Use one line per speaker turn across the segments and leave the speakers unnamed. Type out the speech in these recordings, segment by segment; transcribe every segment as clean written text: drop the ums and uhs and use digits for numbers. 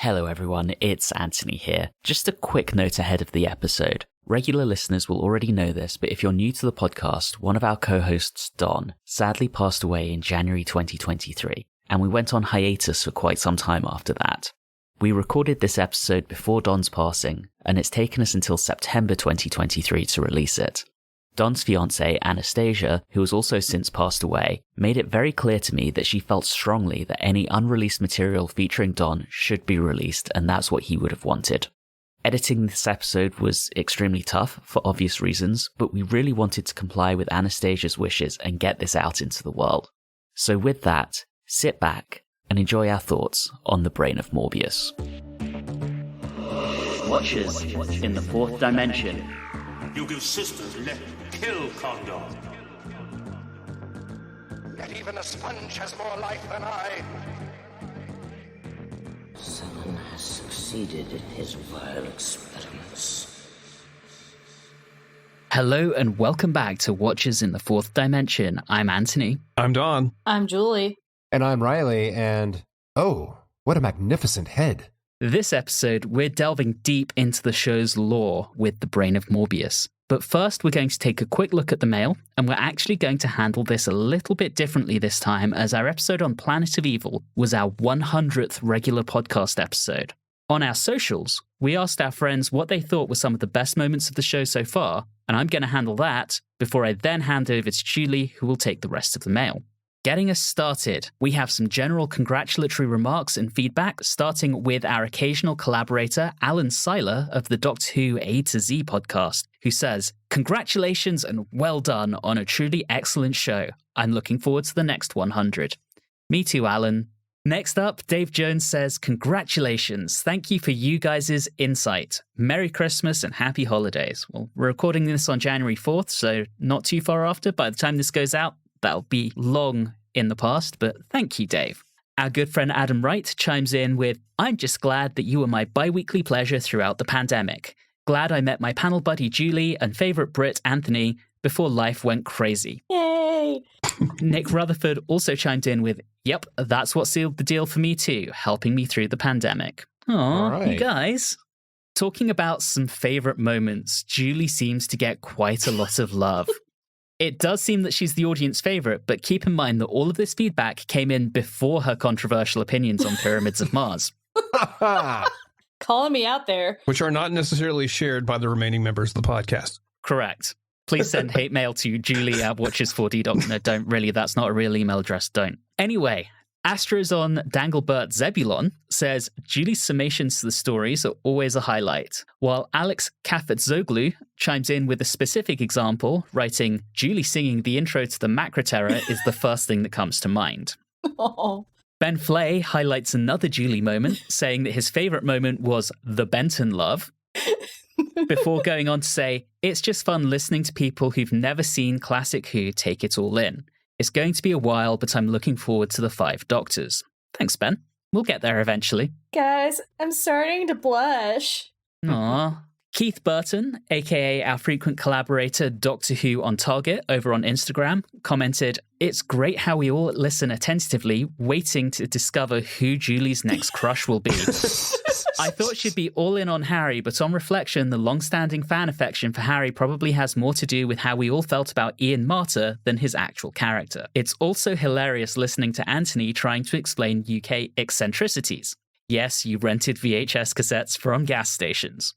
Hello everyone, it's Anthony here. Just a quick note ahead of the episode. Regular listeners will already know this, but if you're new to the podcast, one of our co-hosts, Don, sadly passed away in January 2023, and we went on hiatus for quite some time after that. We recorded this episode before Don's passing, and it's taken us until September 2023 to release it. Don's fiancée, Anastasia, who has also since passed away, made it very clear to me that she felt strongly that any unreleased material featuring Don should be released, and that's what he would have wanted. Editing this episode was extremely tough for obvious reasons, but we really wanted to comply with Anastasia's wishes and get this out into the world. So with that, sit back and enjoy our thoughts on the Brain of Morbius. Watchers in the fourth dimension.
You give sisters let kill Condo.
Yet even a sponge has more life than I.
Someone has succeeded in his vile experiments.
Hello and welcome back to Watchers in the Fourth Dimension. I'm Anthony.
I'm Don.
I'm Julie.
And I'm Reilly, and oh, what a magnificent head.
This episode, we're delving deep into the show's lore with the Brain of Morbius. But first, we're going to take a quick look at the mail, and we're actually going to handle this a little bit differently this time, as our episode on Planet of Evil was our 100th regular podcast episode. On our socials, we asked our friends what they thought were some of the best moments of the show so far, and I'm going to handle that before I then hand over to Julie, who will take the rest of the mail. Getting us started, we have some general congratulatory remarks and feedback, starting with our occasional collaborator, Alan Seiler of the Doctor Who A to Z podcast, who says, "Congratulations and well done on a truly excellent show. I'm looking forward to the next 100. Me too, Alan. Next up, Dave Jones says, "Congratulations. Thank you for you guys' insight. Merry Christmas and happy holidays." Well, we're recording this on January 4th, so not too far after. By the time this goes out, that'll be long in the past, but thank you, Dave. Our good friend Adam Wright chimes in with, "I'm just glad that you were my bi-weekly pleasure throughout the pandemic. Glad I met my panel buddy Julie and favourite Brit Anthony before life went crazy."
Yay!
Nick Rutherford also chimed in with, "Yep, that's what sealed the deal for me too, helping me through the pandemic." Aw,
right.
You guys. Talking about some favourite moments, Julie seems to get quite a lot of love. It does seem that she's the audience favourite, but keep in mind that all of this feedback came in before her controversial opinions on Pyramids of Mars.
Calling me out there.
Which are not necessarily shared by the remaining members of the podcast.
Correct. Please send hate mail to julie@watches4d.com. No, don't really. That's not a real email address. Don't. Anyway, Astrozon Danglebert Zebulon says, "Julie's summations to the stories are always a highlight." While Alex Kafatzoglu chimes in with a specific example, writing, "Julie singing the intro to the Macroterror is the first thing that comes to mind."
Oh.
Ben Flay highlights another Julie moment, saying that his favourite moment was the Benton love, before going on to say, "It's just fun listening to people who've never seen classic Who take it all in. It's going to be a while, but I'm looking forward to the 5 Doctors." Thanks, Ben. We'll get there eventually.
Guys, I'm starting to blush.
Aww. Keith Burton, aka our frequent collaborator Doctor Who on Target over on Instagram, commented, "It's great how we all listen attentively, waiting to discover who Julie's next crush will be. I thought she'd be all in on Harry, but on reflection, the long-standing fan affection for Harry probably has more to do with how we all felt about Ian Marter than his actual character. It's also hilarious listening to Anthony trying to explain UK eccentricities. Yes, you rented VHS cassettes from gas stations."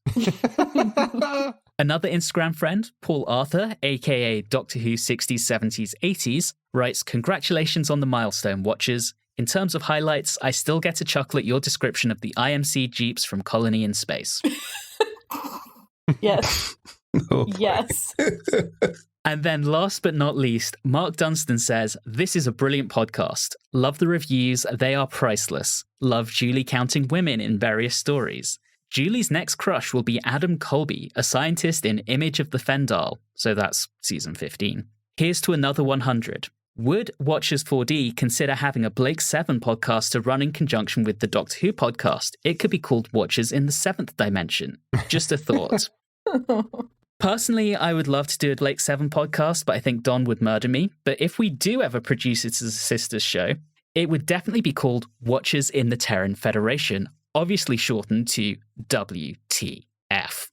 Another Instagram friend, Paul Arthur, aka Doctor Who 60s, 70s, 80s, writes, "Congratulations on the milestone, Watchers. In terms of highlights, I still get a chuckle at your description of the IMC Jeeps from Colony in Space."
Yes.
Oh,
Yes.
And then last but not least, Mark Dunstan says, "This is a brilliant podcast. Love the reviews. They are priceless. Love Julie counting women in various stories. Julie's next crush will be Adam Colby, a scientist in Image of the Fendal." So that's season 15. "Here's to another 100. Would Watchers 4D consider having a Blake 7 podcast to run in conjunction with the Doctor Who podcast? It could be called Watchers in the 7th Dimension. Just a thought." Personally, I would love to do a Blake 7 podcast, but I think Don would murder me. But if we do ever produce it as a sisters show, it would definitely be called Watchers in the Terran Federation. obviously shortened to WTF.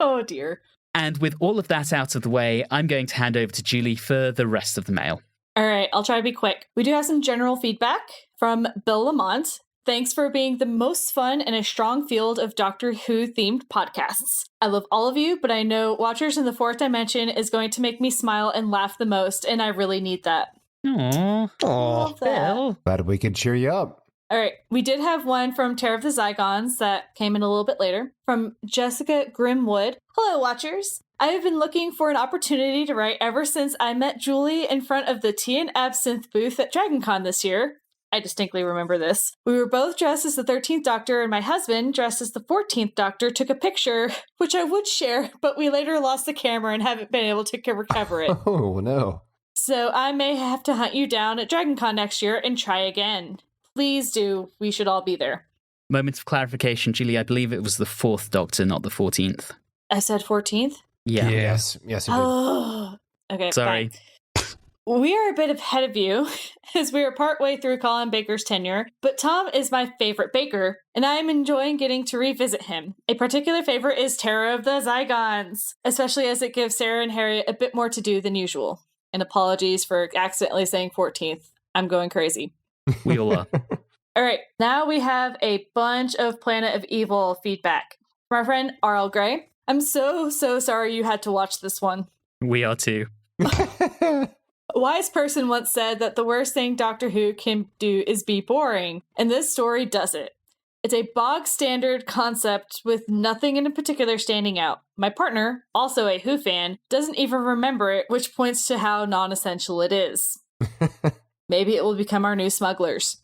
Oh, dear.
And with all of that out of the way, I'm going to hand over to Julie for the rest of the mail.
All right, I'll try to be quick. We do have some general feedback from Bill Lamont. Thanks for being the most fun in a strong field of Doctor Who-themed podcasts. I love all of you, but I know Watchers in the Fourth Dimension is going to make me smile and laugh the most, and I really need that.
Aww.
Love that.
Bill.
Glad we could cheer you up.
All right, we did have one from Terror of the Zygons that came in a little bit later, from Jessica Grimwood. Hello, Watchers. I have been looking for an opportunity to write ever since I met Julie in front of the Tea and Absinthe booth at DragonCon this year. I distinctly remember this. We were both dressed as the 13th Doctor, and my husband, dressed as the 14th Doctor, took a picture, which I would share, but we later lost the camera and haven't been able to recover it.
Oh, no.
So I may have to hunt you down at DragonCon next year and try again. Please do. We should all be there.
Moment of clarification, Julie. I believe it was the 4th Doctor, not the 14th.
I said 14th?
Yeah.
Yes, you did.
Oh, okay.
Sorry.
Fine. We are a bit ahead of you, as we are partway through Colin Baker's tenure, but Tom is my favorite Baker, and I am enjoying getting to revisit him. A particular favorite is Terror of the Zygons, especially as it gives Sarah and Harry a bit more to do than usual. And apologies for accidentally saying 14th. I'm going crazy.
We all are.
All right, now we have a bunch of Planet of Evil feedback from our friend R.L. Gray. I'm so sorry you had to watch this one.
We are too.
A wise person once said that the worst thing Doctor Who can do is be boring, and this story does it. It's a bog-standard concept with nothing in particular standing out. My partner, also a Who fan, doesn't even remember it, which points to how non-essential it is. Maybe it will become our new smugglers.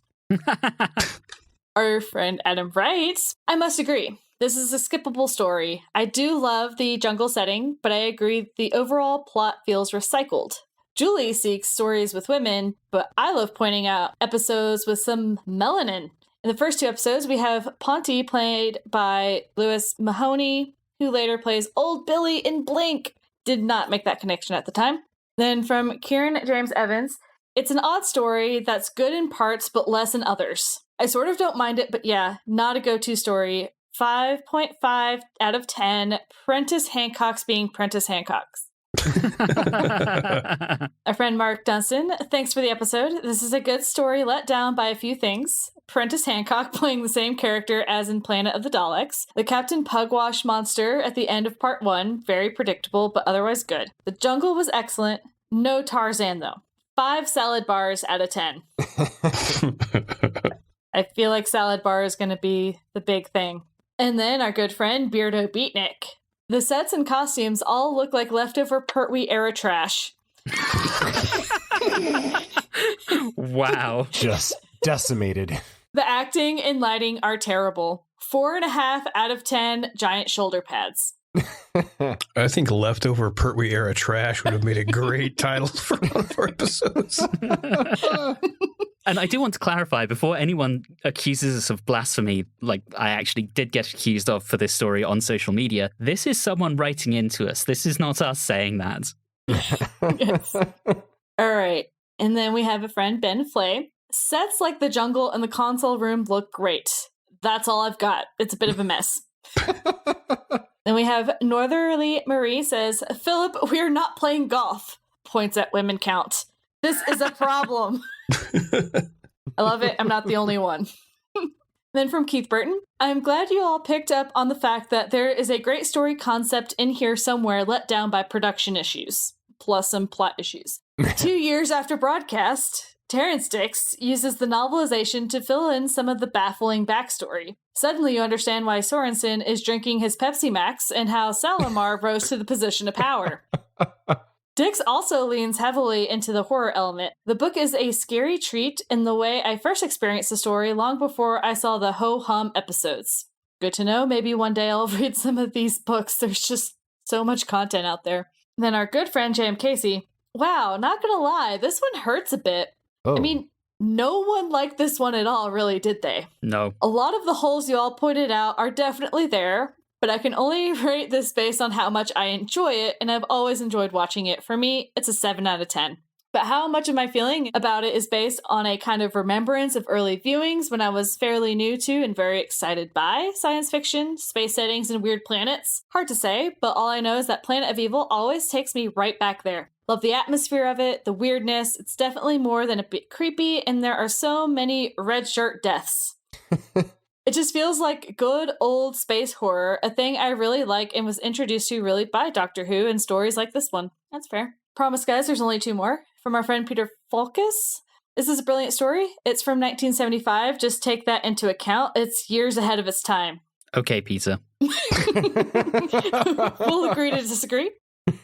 Our friend Adam writes, I must agree. This is a skippable story. I do love the jungle setting, but I agree the overall plot feels recycled. Julie seeks stories with women, but I love pointing out episodes with some melanin. In the first 2 episodes, we have Ponty played by Lewis Mahoney, who later plays Old Billy in Blink. Did not make that connection at the time. Then from Kieran James Evans, it's an odd story that's good in parts, but less in others. I sort of don't mind it, but yeah, not a go-to story. 5.5 out of 10. Prentice Hancock's being Prentice Hancock's. Our friend Mark Dunstan, thanks for the episode. This is a good story let down by a few things. Prentice Hancock playing the same character as in Planet of the Daleks. The Captain Pugwash monster at the end of part 1, very predictable, but otherwise good. The jungle was excellent. No Tarzan, though. 5 salad bars out of 10. I feel like salad bar is going to be the big thing. And then our good friend Beardo Beatnik. The sets and costumes all look like leftover Pertwee era trash.
Wow.
Just decimated.
The acting and lighting are terrible. 4.5 out of 10 giant shoulder pads.
I think leftover Pertwee era trash would have made a great title for one of our episodes.
And I do want to clarify, before anyone accuses us of blasphemy, like I actually did get accused of for this story on social media, this is someone writing into us. This is not us saying that.
Yes. All right. And then we have a friend, Ben Flay. Sets like the jungle and the console room look great. That's all I've got. It's a bit of a mess. Then we have Northerly Marie says, Philip, we are not playing golf. Points at women count. This is a problem. I love it. I'm not the only one. Then from Keith Burton, I'm glad you all picked up on the fact that there is a great story concept in here somewhere let down by production issues, plus some plot issues. 2 years after broadcast, Terrence Dix uses the novelization to fill in some of the baffling backstory. Suddenly you understand why Sorensen is drinking his Pepsi Max and how Salamar rose to the position of power. Dix also leans heavily into the horror element. The book is a scary treat in the way I first experienced the story long before I saw the ho-hum episodes. Good to know. Maybe one day I'll read some of these books. There's just so much content out there. Then our good friend J.M. Casey. Wow, not gonna lie, this one hurts a bit.
Oh.
I mean, no one liked this one at all, really, did they?
No.
A lot of the holes you all pointed out are definitely there, but I can only rate this based on how much I enjoy it, and I've always enjoyed watching it. For me, it's a 7 out of 10. But how much of my feeling about it is based on a kind of remembrance of early viewings when I was fairly new to and very excited by science fiction, space settings, and weird planets? Hard to say, but all I know is that Planet of Evil always takes me right back there. Love the atmosphere of it, the weirdness. It's definitely more than a bit creepy, and there are so many red shirt deaths. It just feels like good old space horror, a thing I really like and was introduced to really by Doctor Who and stories like this one. That's fair. Promise, guys, there's only 2 more. From our friend Peter Folkus. This is a brilliant story. It's from 1975. Just take that into account. It's years ahead of its time.
Okay, Peter.
We'll agree to disagree.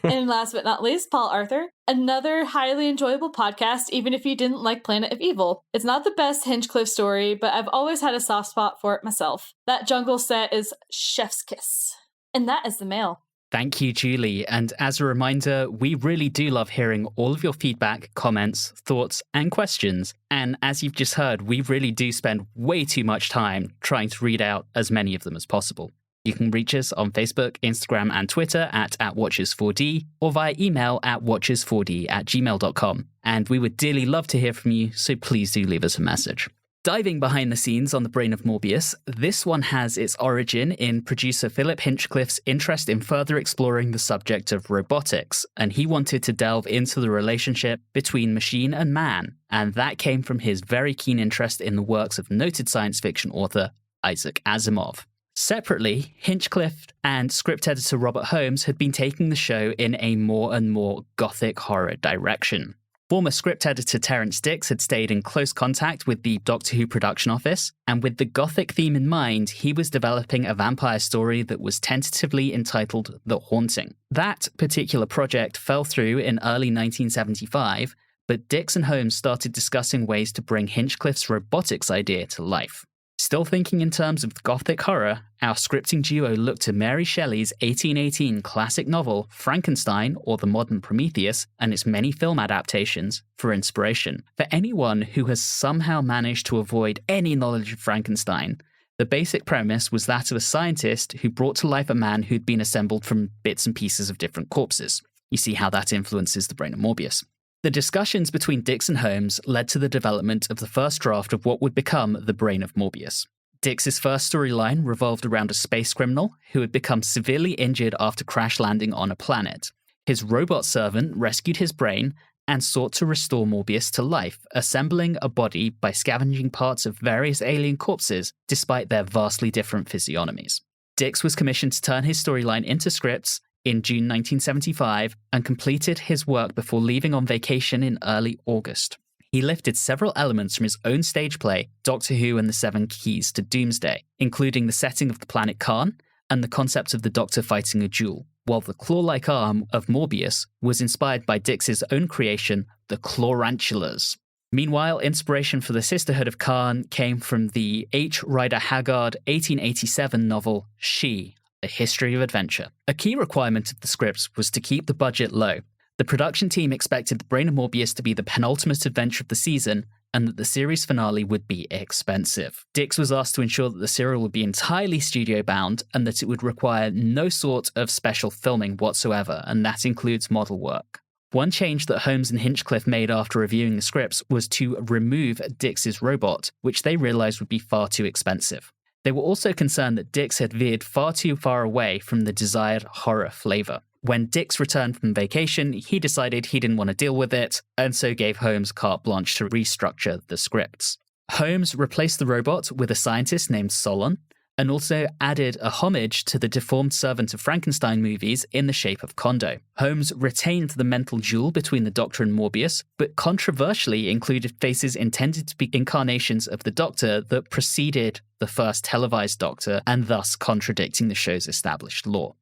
And last but not least, Paul Arthur. Another highly enjoyable podcast, even if you didn't like Planet of Evil. It's not the best Hinchcliffe story, but I've always had a soft spot for it myself. That jungle set is chef's kiss. And that is the mail.
Thank you, Julie. And as a reminder, we really do love hearing all of your feedback, comments, thoughts, and questions. And as you've just heard, we really do spend way too much time trying to read out as many of them as possible. You can reach us on Facebook, Instagram, and Twitter at Watchers4D, or via email at watchers4d@gmail.com. And we would dearly love to hear from you, so please do leave us a message. Diving behind the scenes on The Brain of Morbius, this one has its origin in producer Philip Hinchcliffe's interest in further exploring the subject of robotics, and he wanted to delve into the relationship between machine and man, and that came from his very keen interest in the works of noted science fiction author Isaac Asimov. Separately, Hinchcliffe and script editor Robert Holmes had been taking the show in a more and more gothic horror direction. Former script editor Terence Dix had stayed in close contact with the Doctor Who production office, and with the gothic theme in mind, he was developing a vampire story that was tentatively entitled The Haunting. That particular project fell through in early 1975, but Dix and Holmes started discussing ways to bring Hinchcliffe's robotics idea to life. Still thinking in terms of gothic horror, our scripting duo looked to Mary Shelley's 1818 classic novel Frankenstein, or The Modern Prometheus, and its many film adaptations for inspiration. For anyone who has somehow managed to avoid any knowledge of Frankenstein, the basic premise was that of a scientist who brought to life a man who'd been assembled from bits and pieces of different corpses. You see how that influences The Brain of Morbius. The discussions between Dix and Holmes led to the development of the first draft of what would become The Brain of Morbius. Dix's first storyline revolved around a space criminal who had become severely injured after crash landing on a planet. His robot servant rescued his brain and sought to restore Morbius to life, assembling a body by scavenging parts of various alien corpses despite their vastly different physiognomies. Dix was commissioned to turn his storyline into scripts in June 1975 and completed his work before leaving on vacation in early August. He lifted several elements from his own stage play, Doctor Who and the Seven Keys to Doomsday, including the setting of the planet Karn and the concept of the Doctor fighting a duel, while the claw-like arm of Morbius was inspired by Dix's own creation, the Clawrantulas. Meanwhile, inspiration for the Sisterhood of Karn came from the H. Rider Haggard 1887 novel She, A History of Adventure. A key requirement of the scripts was to keep the budget low. The production team expected The Brain of Morbius to be the penultimate adventure of the season, and that the series finale would be expensive. Dix was asked to ensure that the serial would be entirely studio-bound, and that it would require no sort of special filming whatsoever, and that includes model work. One change that Holmes and Hinchcliffe made after reviewing the scripts was to remove Dix's robot, which they realized would be far too expensive. They were also concerned that Dix had veered far too far away from the desired horror flavor. When Dix returned from vacation, he decided he didn't want to deal with it, and so gave Holmes carte blanche to restructure the scripts. Holmes replaced the robot with a scientist named Solon, and also added a homage to the deformed servant of Frankenstein movies in the shape of Condo. Holmes retained the mental duel between the Doctor and Morbius, but controversially included faces intended to be incarnations of the Doctor that preceded the first televised Doctor, and thus contradicting the show's established lore.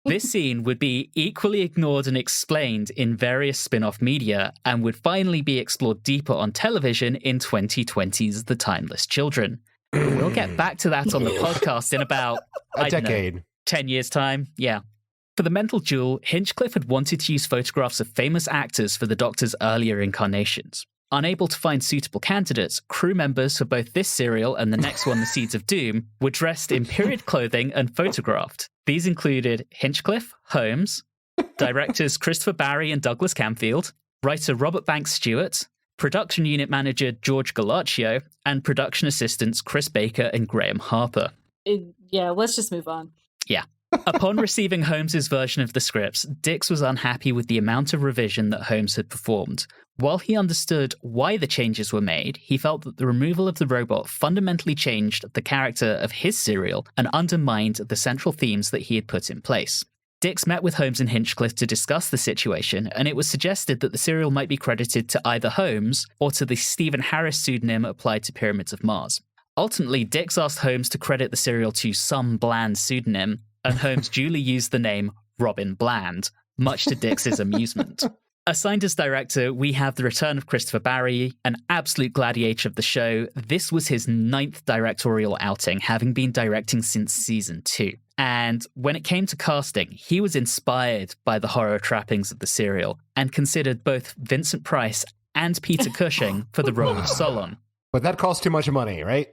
This scene would be equally ignored and explained in various spin-off media, and would finally be explored deeper on television in 2020's The Timeless Children. We'll get back to that on the podcast in about,
a decade.
10 years' time. Yeah. For the mental duel, Hinchcliffe had wanted to use photographs of famous actors for the Doctor's earlier incarnations. Unable to find suitable candidates, crew members for both this serial and the next one, The Seeds of Doom, were dressed in period clothing and photographed. These included Hinchcliffe, Holmes, Directors Christopher Barry and Douglas Camfield, writer Robert Banks Stewart, production unit manager George Galaccio, and production assistants Chris Baker and Graham Harper.
Yeah, let's just move on.
Yeah. Upon receiving Holmes's version of the scripts, Dix was unhappy with the amount of revision that Holmes had performed. While he understood why the changes were made, he felt that the removal of the robot fundamentally changed the character of his serial and undermined the central themes that he had put in place. Dix met with Holmes and Hinchcliffe to discuss the situation, and it was suggested that the serial might be credited to either Holmes or to the Stephen Harris pseudonym applied to Pyramids of Mars. Ultimately, Dix asked Holmes to credit the serial to some bland pseudonym, and Holmes duly used the name Robin Bland, much to Dix's amusement. Assigned as director, we have the return of Christopher Barry, an absolute gladiator of the show. This was his 9th directorial outing, having been directing since season 2. And when it came to casting, he was inspired by the horror trappings of the serial and considered both Vincent Price and Peter Cushing for the role of Solon.
But that costs too much money, right?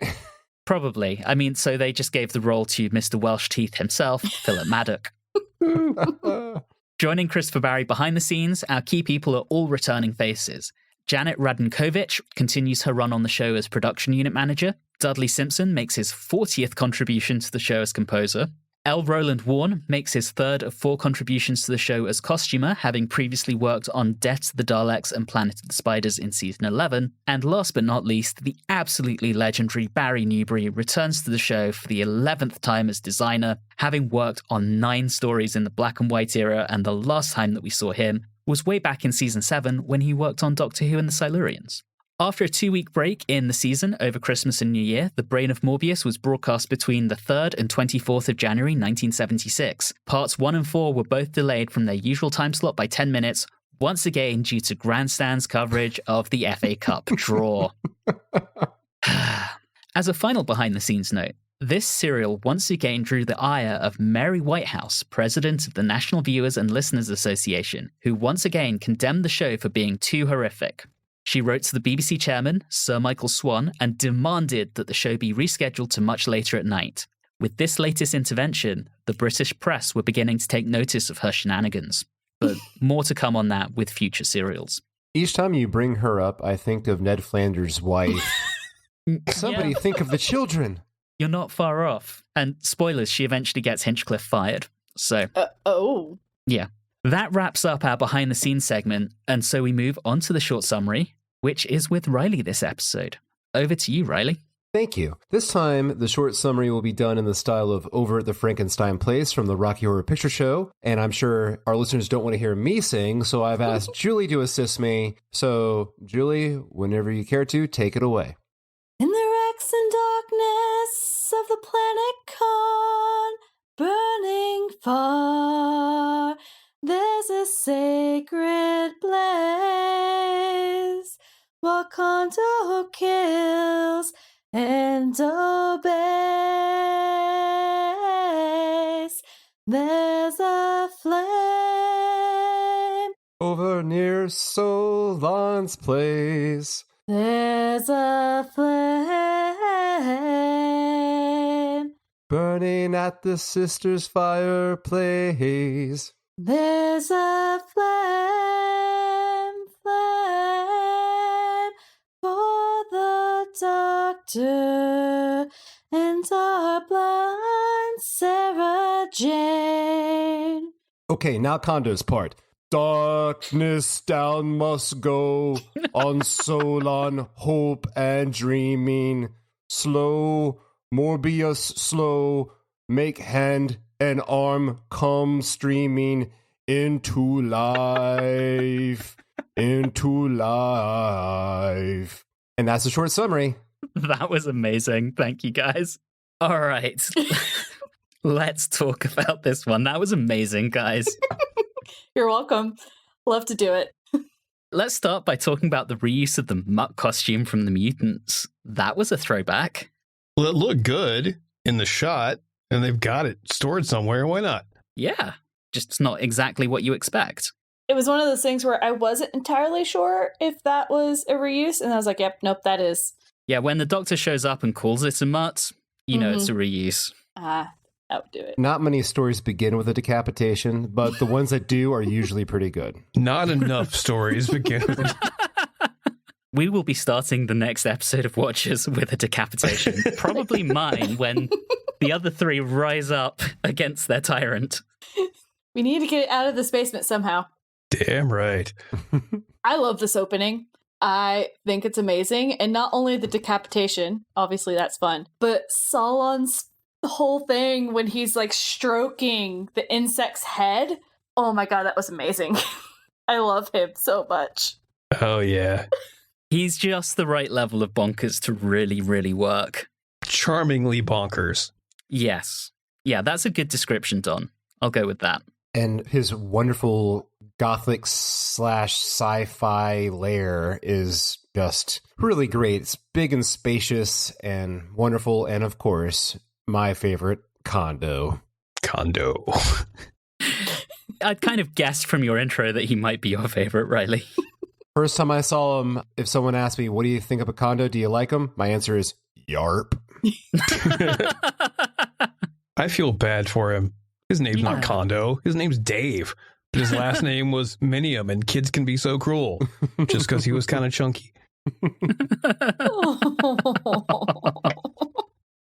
Probably. I mean, so they just gave the role to Mr. Welsh Teeth himself, Philip Maddock. Joining Christopher Barry behind the scenes, our key people are all returning faces. Janet Radenkovich continues her run on the show as production unit manager. Dudley Simpson makes his 40th contribution to the show as composer. L. Roland Warne makes his 3rd of 4 contributions to the show as costumer, having previously worked on Death to the Daleks and Planet of the Spiders in season 11. And last but not least, the absolutely legendary Barry Newbury returns to the show for the 11th time as designer, having worked on 9 stories in the black and white era, and the last time that we saw him was way back in season 7 when he worked on Doctor Who and the Silurians. After a 2-week break in the season over Christmas and New Year, The Brain of Morbius was broadcast between the 3rd and 24th of January 1976. Parts 1 and 4 were both delayed from their usual time slot by 10 minutes, once again due to Grandstand's coverage of the FA Cup draw. As a final behind-the-scenes note, this serial once again drew the ire of Mary Whitehouse, president of the National Viewers and Listeners Association, who once again condemned the show for being too horrific. She wrote to the BBC chairman, Sir Michael Swan, and demanded that the show be rescheduled to much later at night. With this latest intervention, the British press were beginning to take notice of her shenanigans. But more to come on that with future serials.
Each time you bring her up, I think of Ned Flanders' wife. Somebody think of the children.
You're not far off. And spoilers, she eventually gets Hinchcliffe fired. So, yeah. That wraps up our behind-the-scenes segment, and so we move on to the short summary, which is with Reilly this episode. Over to you, Reilly.
Thank you. This time, the short summary will be done in the style of Over at the Frankenstein Place from the Rocky Horror Picture Show, and I'm sure our listeners don't want to hear me sing, so I've asked Julie to assist me. So, Julie, whenever you care to, take it away.
In the wrecks and darkness of the planet Karn, burning far, there's a sacred blaze. Wakanda kills and obeys. There's a flame
Over near Solon's place.
There's a flame
Burning at the sisters' fireplace.
There's a flame for the doctor and our blind Sarah Jane.
Okay, now Kondo's part. Darkness down must go on Solon, hope and dreaming. Slow, Morbius slow, make hand and arm come streaming into life, into life. And that's a short summary.
That was amazing. Thank you, guys. All right. Let's talk about this one. That was amazing, guys.
You're welcome. Love to do it.
Let's start by talking about the reuse of the mutt costume from the mutants. That was a throwback.
Well, it looked good in the shot, and they've got it stored somewhere. Why not?
Yeah, just not exactly what you expect.
It was one of those things where I wasn't entirely sure if that was a reuse, and I was like, yep, nope, that is.
Yeah, when the Doctor shows up and calls it a mutt, you know it's a reuse.
I would do it.
Not many stories begin with a decapitation, but the ones that do are usually pretty good.
Not enough stories begin with
We will be starting the next episode of Watchers with a decapitation. Probably mine when the other three rise up against their tyrant.
We need to get it out of this basement somehow.
Damn right.
I love this opening. I think it's amazing. And not only the decapitation, obviously that's fun, but Solon's whole thing when he's like stroking the insect's head. Oh my god, that was amazing. I love him so much.
Oh, yeah.
He's just the right level of bonkers to really, really work.
Charmingly bonkers.
Yes. Yeah, that's a good description, Don. I'll go with that.
And his wonderful gothic / sci-fi lair is just really great. It's big and spacious and wonderful. And of course, my favorite, Condo.
Condo.
I'd kind of guessed from your intro that he might be your favorite, Reilly.
First time I saw him, if someone asked me, what do you think of a Condo? Do you like him? My answer is, yarp.
I feel bad for him. His name's not Condo. His name's Dave. But his last name was Minium, and kids can be so cruel just because he was kind of chunky.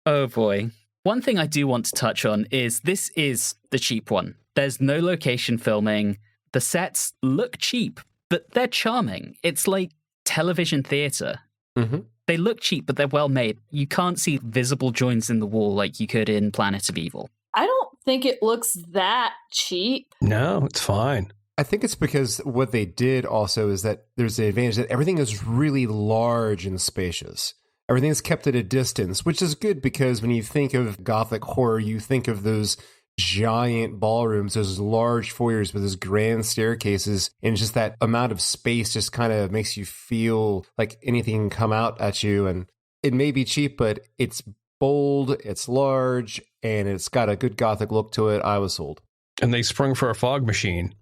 Oh boy. One thing I do want to touch on is this is the cheap one. There's no location filming. The sets look cheap, but they're charming. It's like television theater.
Mm-hmm.
They look cheap, but they're well made. You can't see visible joints in the wall like you could in Planet of Evil.
I don't think it looks that cheap.
No, it's fine.
I think it's because what they did also is that there's the advantage that everything is really large and spacious. Everything is kept at a distance, which is good because when you think of Gothic horror, you think of those giant ballrooms, those large foyers with those grand staircases, and just that amount of space just kind of makes you feel like anything can come out at you. And it may be cheap, but it's bold, it's large, and it's got a good Gothic look to it. I was sold.
And they sprung for a fog machine.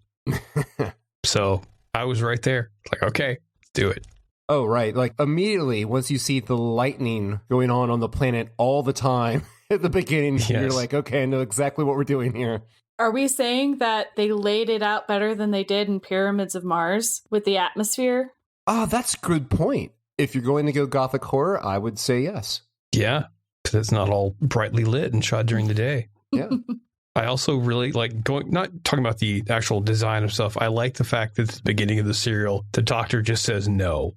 So I was right there. Like, okay, let's do it.
Oh, right. Like immediately once you see the lightning going on the planet all the time at the beginning,
Yes.
You're like, okay, I know exactly what we're doing here.
Are we saying that they laid it out better than they did in Pyramids of Mars with the atmosphere?
Oh, that's a good point. If you're going to go Gothic horror, I would say yes.
Yeah, because it's not all brightly lit and shot during the day.
Yeah.
I also really like not talking about the actual design of stuff. I like the fact that at the beginning of the serial, the doctor just says no.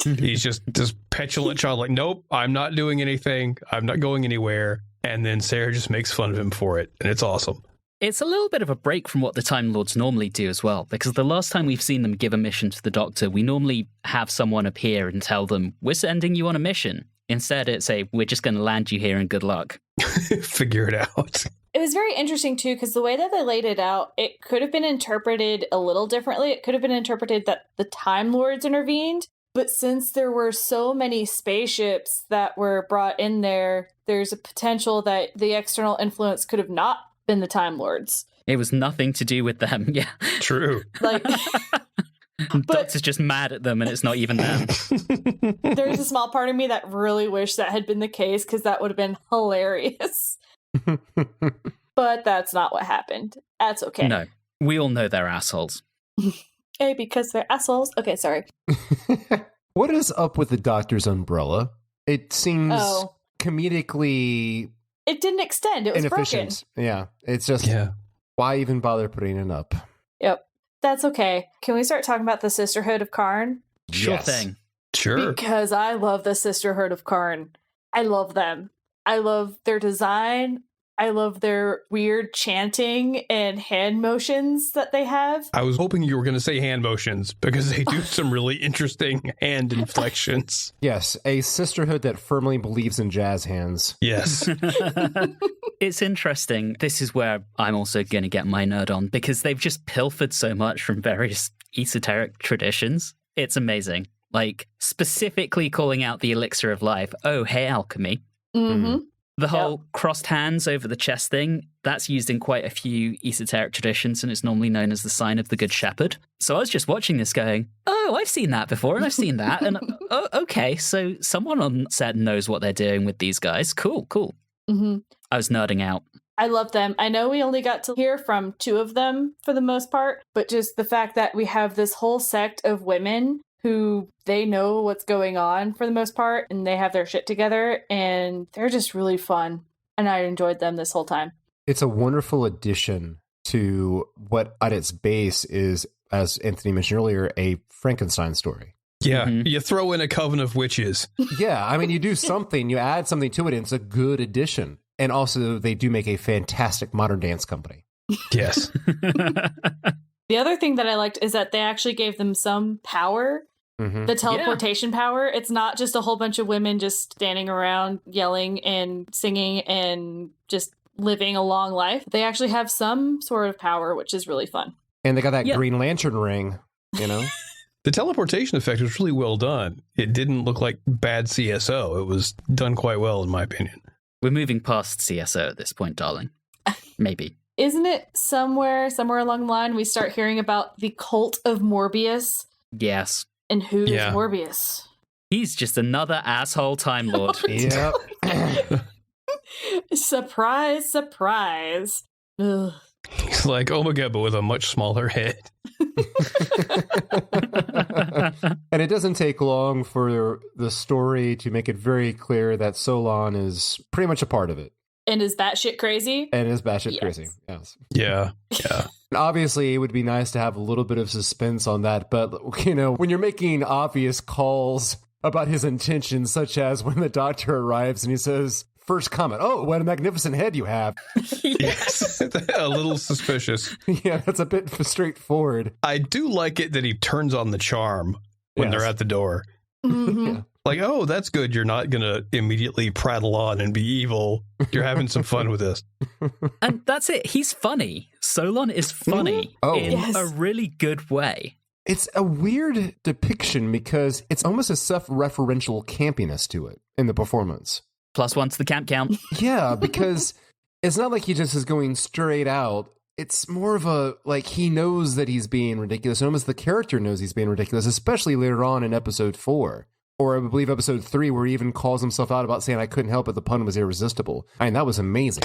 He's just this petulant child, like, nope, I'm not doing anything. I'm not going anywhere. And then Sarah just makes fun of him for it. And it's awesome.
It's a little bit of a break from what the Time Lords normally do as well, because the last time we've seen them give a mission to the Doctor, we normally have someone appear and tell them, we're sending you on a mission. Instead, it's we're just going to land you here and good luck.
Figure it out.
It was very interesting, too, because the way that they laid it out, it could have been interpreted a little differently. It could have been interpreted that the Time Lords intervened. But since there were so many spaceships that were brought in there, there's a potential that the external influence could have not been the Time Lords.
It was nothing to do with them, yeah.
True.
Like,
Doctor's just mad at them and it's not even them.
There's a small part of me that really wished that had been the case because that would have been hilarious. But that's not what happened. That's okay.
No, we all know they're assholes.
Hey, because they're assholes. Okay, sorry.
What is up with the Doctor's umbrella? It seems comedically
It didn't extend. It was
inefficient.
broken.
Yeah, it's just, why even bother putting it up?
Yep. That's okay. Can we start talking about the Sisterhood of Karn?
Sure
Yes.
thing.
Sure.
Because I love the Sisterhood of Karn. I love them. I love their design. I love their weird chanting and hand motions that they have.
I was hoping you were going to say hand motions because they do some really interesting hand inflections.
Yes, a sisterhood that firmly believes in jazz hands.
Yes.
It's interesting. This is where I'm also going to get my nerd on because they've just pilfered so much from various esoteric traditions. It's amazing. Like, specifically calling out the elixir of life. Oh, hey, alchemy.
Mm-hmm.
The whole crossed hands over the chest thing, that's used in quite a few esoteric traditions, and it's normally known as the sign of the Good Shepherd. So I was just watching this going, oh, I've seen that before, and I've seen that, and oh, okay, so someone on set knows what they're doing with these guys. Cool.
Mm-hmm.
I was nerding out.
I love them. I know we only got to hear from 2 of them for the most part, but just the fact that we have this whole sect of women who they know what's going on for the most part, and they have their shit together, and they're just really fun. And I enjoyed them this whole time.
It's a wonderful addition to what at its base is, as Anthony mentioned earlier, a Frankenstein story.
Yeah, you throw in a coven of witches.
Yeah, I mean, you do something, you add something to it, and it's a good addition. And also, they do make a fantastic modern dance company.
Yes.
The other thing that I liked is that they actually gave them some power. The teleportation power. It's not just a whole bunch of women just standing around yelling and singing and just living a long life. They actually have some sort of power, which is really fun.
And they got that Green Lantern ring, you know?
The teleportation effect was really well done. It didn't look like bad CSO. It was done quite well, in my opinion.
We're moving past CSO at this point, darling. Maybe.
Isn't it somewhere along the line we start hearing about the cult of Morbius?
Yes.
And who's Morbius?
He's just another asshole Time Lord.
Yep.
Surprise, surprise. Ugh.
He's like Omega, but with a much smaller head.
And it doesn't take long for the story to make it very clear that Solon is pretty much a part of it.
And is batshit crazy?
And is batshit crazy, yes.
Yeah.
Obviously, it would be nice to have a little bit of suspense on that, but, you know, when you're making obvious calls about his intentions, such as when the doctor arrives and he says, first comment, oh, what a magnificent head you have.
Yes. A little suspicious.
Yeah, that's a bit straightforward.
I do like it that he turns on the charm when they're at the door.
Mm-hmm.
Like, oh, that's good. You're not going to immediately prattle on and be evil. You're having some fun with this.
And that's it. He's funny. Solon is funny in a really good way.
It's a weird depiction because it's almost a self-referential campiness to it in the performance.
+1 to the camp count.
Yeah, because it's not like he just is going straight out. It's more of a, like, he knows that he's being ridiculous. Almost the character knows he's being ridiculous, especially later on in episode 4. Or I believe episode 3, where he even calls himself out about saying, I couldn't help it, the pun was irresistible. I mean, that was amazing.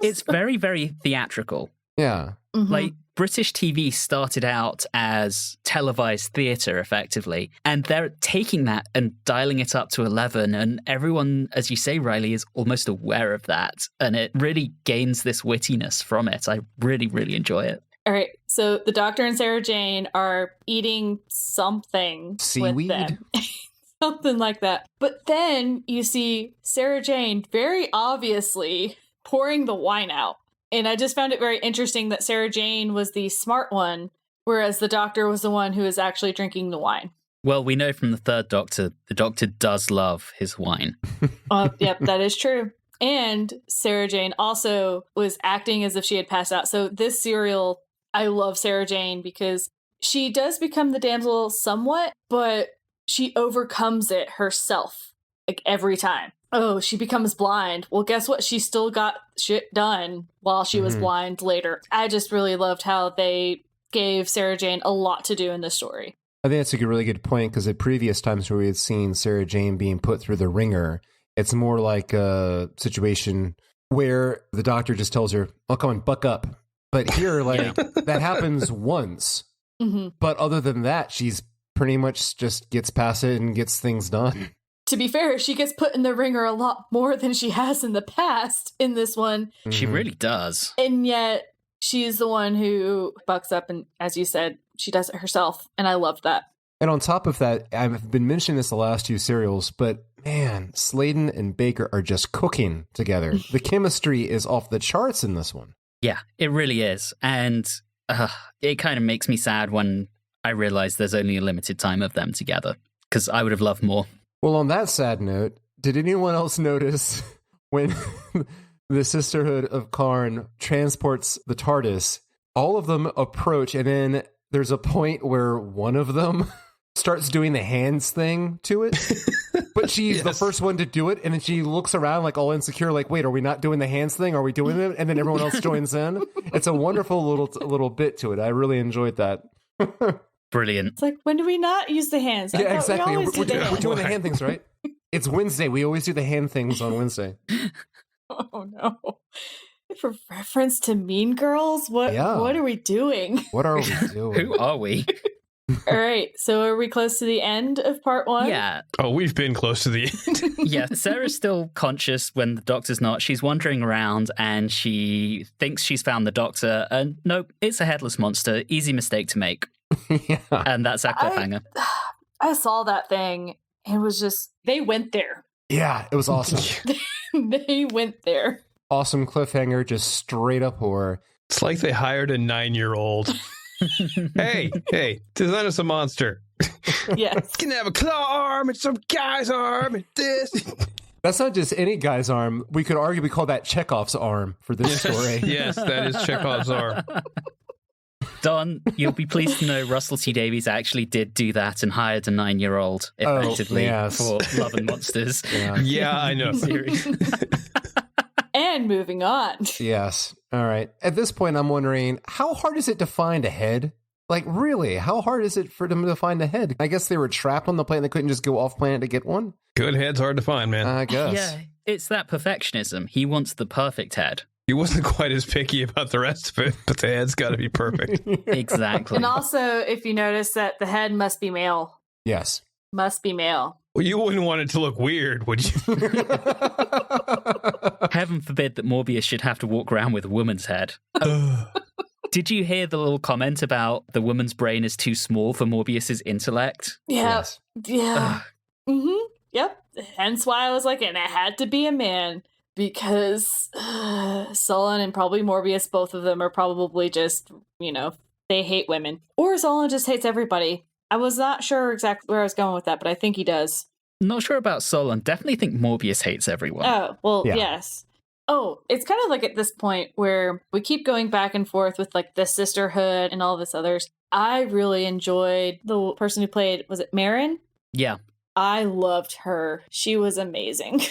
It's very, very theatrical.
Yeah.
Mm-hmm.
Like, British TV started out as televised theatre, effectively, and they're taking that and dialing it up to 11, and everyone, as you say, Reilly, is almost aware of that, and it really gains this wittiness from it. I really, really enjoy it.
All right, so the Doctor and Sarah Jane are eating something
Seaweed?
with them. Something like that. But then you see Sarah Jane very obviously pouring the wine out. And I just found it very interesting that Sarah Jane was the smart one, whereas the Doctor was the one who was actually drinking the wine.
Well, we know from the third Doctor, the Doctor does love his wine.
Yep, that is true. And Sarah Jane also was acting as if she had passed out. So this serial, I love Sarah Jane because she does become the damsel somewhat, but she overcomes it herself, like every time. Oh, she becomes blind. Well, guess what? She still got shit done while she was blind later. I just really loved how they gave Sarah Jane a lot to do in this story.
I think that's a really good point, because at previous times where we had seen Sarah Jane being put through the ringer, it's more like a situation where the Doctor just tells her, oh, come on, buck up. But here, like, that happens once.
Mm-hmm.
But other than that, she's pretty much just gets past it and gets things done.
To be fair, she gets put in the ringer a lot more than she has in the past in this one.
She really does.
And yet, she's the one who bucks up, and as you said, she does it herself. And I loved that.
And on top of that, I've been mentioning this the last 2 serials, but man, Sladen and Baker are just cooking together. The chemistry is off the charts in this one.
Yeah, it really is. And it kind of makes me sad when I realize there's only a limited time of them together, because I would have loved more.
Well, on that sad note, did anyone else notice when the Sisterhood of Karn transports the TARDIS, all of them approach, and then there's a point where one of them starts doing the hands thing to it, but she's the first one to do it, and then she looks around like all insecure, like, wait, are we not doing the hands thing? Are we doing it? And then everyone else joins in. It's a wonderful little bit to it. I really enjoyed that.
Brilliant.
It's like, when do we not use the hands?
Yeah, exactly.
We always do the hands.
We're doing the hand things, right? It's Wednesday. We always do the hand things on Wednesday.
Oh no. For reference to Mean Girls? What are we doing?
What are we doing?
Who are we?
All right, so are we close to the end of part 1?
Yeah.
Oh, we've been close to the end.
Yeah, Sarah's still conscious when the doctor's not. She's wandering around and she thinks she's found the doctor. And nope, it's a headless monster. Easy mistake to make.
Yeah.
And that's our cliffhanger.
I saw that thing. It was just, they went there.
Yeah, it was awesome.
They went there.
Awesome cliffhanger, just straight up horror.
It's like they hired a 9-year-old. hey, design us a monster.
Yes.
Can have a claw arm and some guy's arm and this.
That's not just any guy's arm. We could arguably call that Chekhov's arm for this story.
Yes, that is Chekhov's arm.
Don, you'll be pleased to know Russell T Davies actually did do that and hired a 9-year-old effectively for Love and Monsters.
Yeah, I know.
Series.
And moving on.
Yes. All right. At this point, I'm wondering, how hard is it to find a head? Like, really? How hard is it for them to find a head? I guess they were trapped on the planet. They couldn't just go off planet to get one?
Good head's hard to find, man.
I guess.
Yeah, it's that perfectionism. He wants the perfect head.
He wasn't quite as picky about the rest of it, but the head's got to be perfect.
Exactly.
And also, if you notice that the head must be male.
Yes.
Must be male.
Well, you wouldn't want it to look weird, would you?
Heaven forbid that Morbius should have to walk around with a woman's head. Did you hear the little comment about the woman's brain is too small for Morbius's intellect?
Yeah.
Yes.
Yeah. Mm-hmm. Yep. Hence why I was like, and it had to be a man. Because Solon and probably Morbius, both of them are probably just, they hate women. Or Solon just hates everybody. I was not sure exactly where I was going with that, but I think he does.
Not sure about Solon. Definitely think Morbius hates everyone.
Oh, well, yes. Oh, it's kind of like at this point where we keep going back and forth with like the Sisterhood and all this others. I really enjoyed the person who played, was it Marin?
Yeah.
I loved her. She was amazing.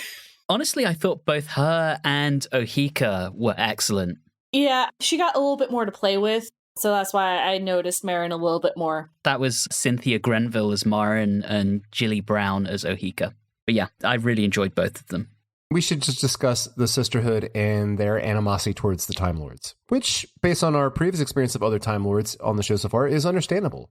Honestly, I thought both her and Ohika were excellent.
Yeah, she got a little bit more to play with. So that's why I noticed Marin a little bit more.
That was Cynthia Grenville as Marin and Jilly Brown as Ohika. But yeah, I really enjoyed both of them.
We should just discuss the Sisterhood and their animosity towards the Time Lords, which, based on our previous experience of other Time Lords on the show so far, is understandable.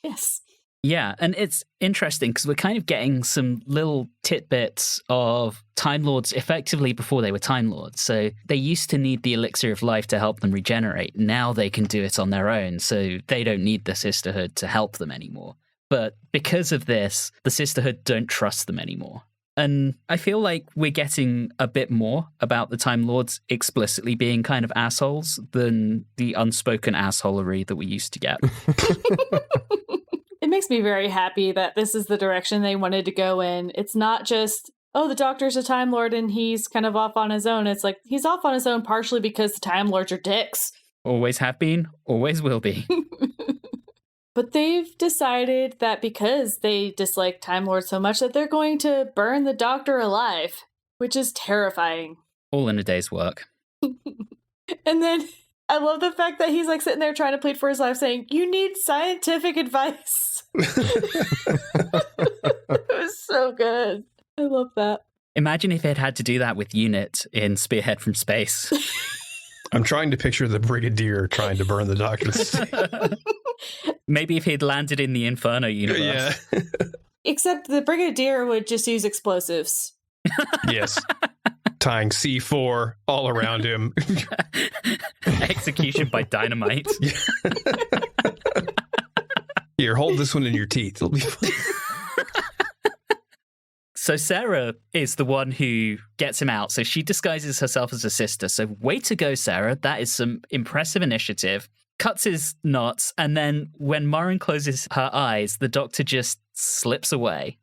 Yes.
Yeah, and it's interesting because we're kind of getting some little tidbits of Time Lords effectively before they were Time Lords. So they used to need the elixir of life to help them regenerate. Now they can do it on their own, so they don't need the Sisterhood to help them anymore. But because of this, the Sisterhood don't trust them anymore. And I feel like we're getting a bit more about the Time Lords explicitly being kind of assholes than the unspoken assholery that we used to get.
It makes me very happy that this is the direction they wanted to go in. It's not just, oh, the Doctor's a Time Lord and he's kind of off on his own. It's like, he's off on his own partially because the Time Lords are dicks.
Always have been, always will be.
But they've decided that because they dislike Time Lords so much that they're going to burn the Doctor alive, which is terrifying.
All in a day's work.
And then I love the fact that he's like sitting there trying to plead for his life saying, you need scientific advice. It was so good. I love that.
Imagine if it had to do that with Unit in Spearhead from Space.
I'm trying to picture the Brigadier trying to burn the Doctor.
Maybe if he'd landed in the Inferno universe.
Yeah.
Except the Brigadier would just use explosives.
Yes. Tying C4 all around him.
Execution by dynamite.
Here, hold this one in your teeth. It'll be fun.
So Sarah is the one who gets him out. So she disguises herself as a sister. So way to go, Sarah. That is some impressive initiative. Cuts his knots. And then when Marin closes her eyes, the Doctor just slips away.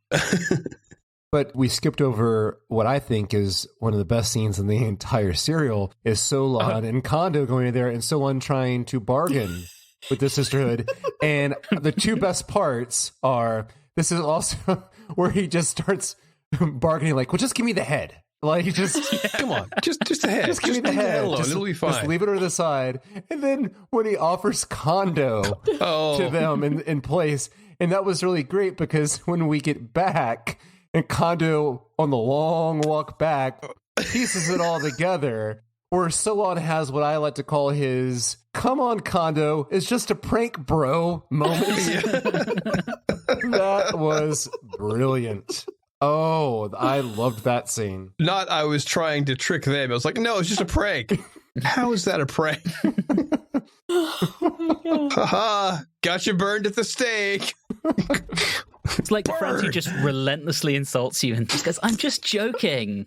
But we skipped over what I think is one of the best scenes in the entire serial is Solon and Condo going in there and Solon trying to bargain with the Sisterhood. And the two best parts are, this is also where he just starts bargaining like, well, just give me the head. Like, just
come on, just the head.
Just give me the head.
It'll be fine.
Just leave it to the side. And then when he offers Condo to them in place, and that was really great because when we get back and Condo on the long walk back pieces it all together, where Solon has what I like to call his "come on, Kondo, it's just a prank, bro" moment. That was brilliant. Oh, I loved that scene.
Not I was trying to trick them. I was like, no, it's just a prank. How is that a prank? Haha, got you burned at the stake.
It's like the friend who just relentlessly insults you and just goes, I'm just joking.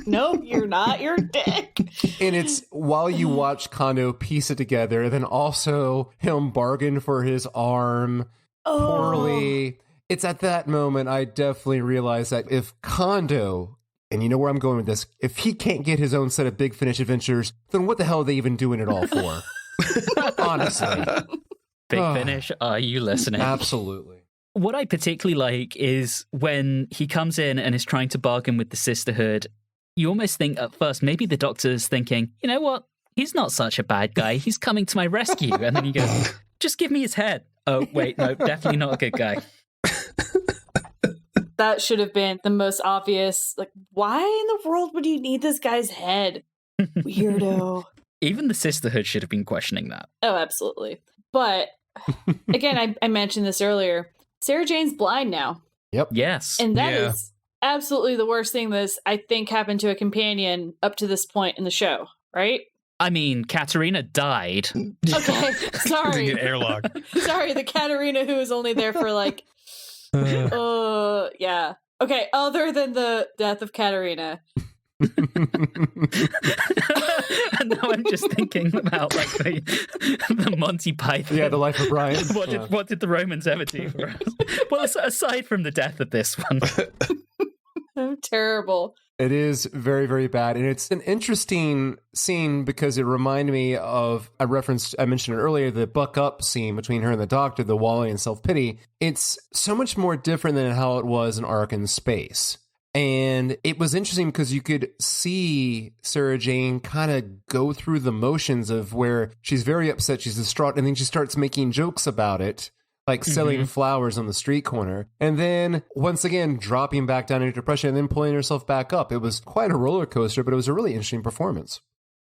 No, you're not. You're a dick.
And it's while you watch Kondo piece it together, and then also him bargain for his arm poorly. It's at that moment I definitely realized that if Kondo, and you know where I'm going with this, if he can't get his own set of Big Finish adventures, then what the hell are they even doing it all for? Honestly.
Big Finish, are you listening?
Absolutely.
What I particularly like is when he comes in and is trying to bargain with the Sisterhood, you almost think at first, maybe the Doctor's thinking, you know what? He's not such a bad guy. He's coming to my rescue. And then he goes, just give me his head. Oh, wait, no, definitely not a good guy.
That should have been the most obvious. Like, why in the world would you need this guy's head? Weirdo.
Even the Sisterhood should have been questioning that.
Oh, absolutely. But, again, I mentioned this earlier. Sarah Jane's blind now.
Yep.
Yes.
And that is absolutely the worst thing that's, I think, happened to a companion up to this point in the show, right?
I mean, Katerina died.
Okay, sorry.
An airlock.
Sorry, the Katerina who was only there for like, yeah. Okay, other than the death of Katerina.
And now I'm just thinking about like the Monty Python.
Yeah, the life of Brian.
What did the Romans ever do for us? Well, aside from the death of this one.
Oh, terrible.
It is very, very bad. And it's an interesting scene because it reminded me of, I mentioned it earlier, the buck up scene between her and the Doctor, the Wally and self-pity. It's so much more different than how it was in Ark in Space. And it was interesting because you could see Sarah Jane kind of go through the motions of where she's very upset, she's distraught, and then she starts making jokes about it, like selling flowers on the street corner. And then, once again, dropping back down into depression and then pulling herself back up. It was quite a roller coaster, but it was a really interesting performance.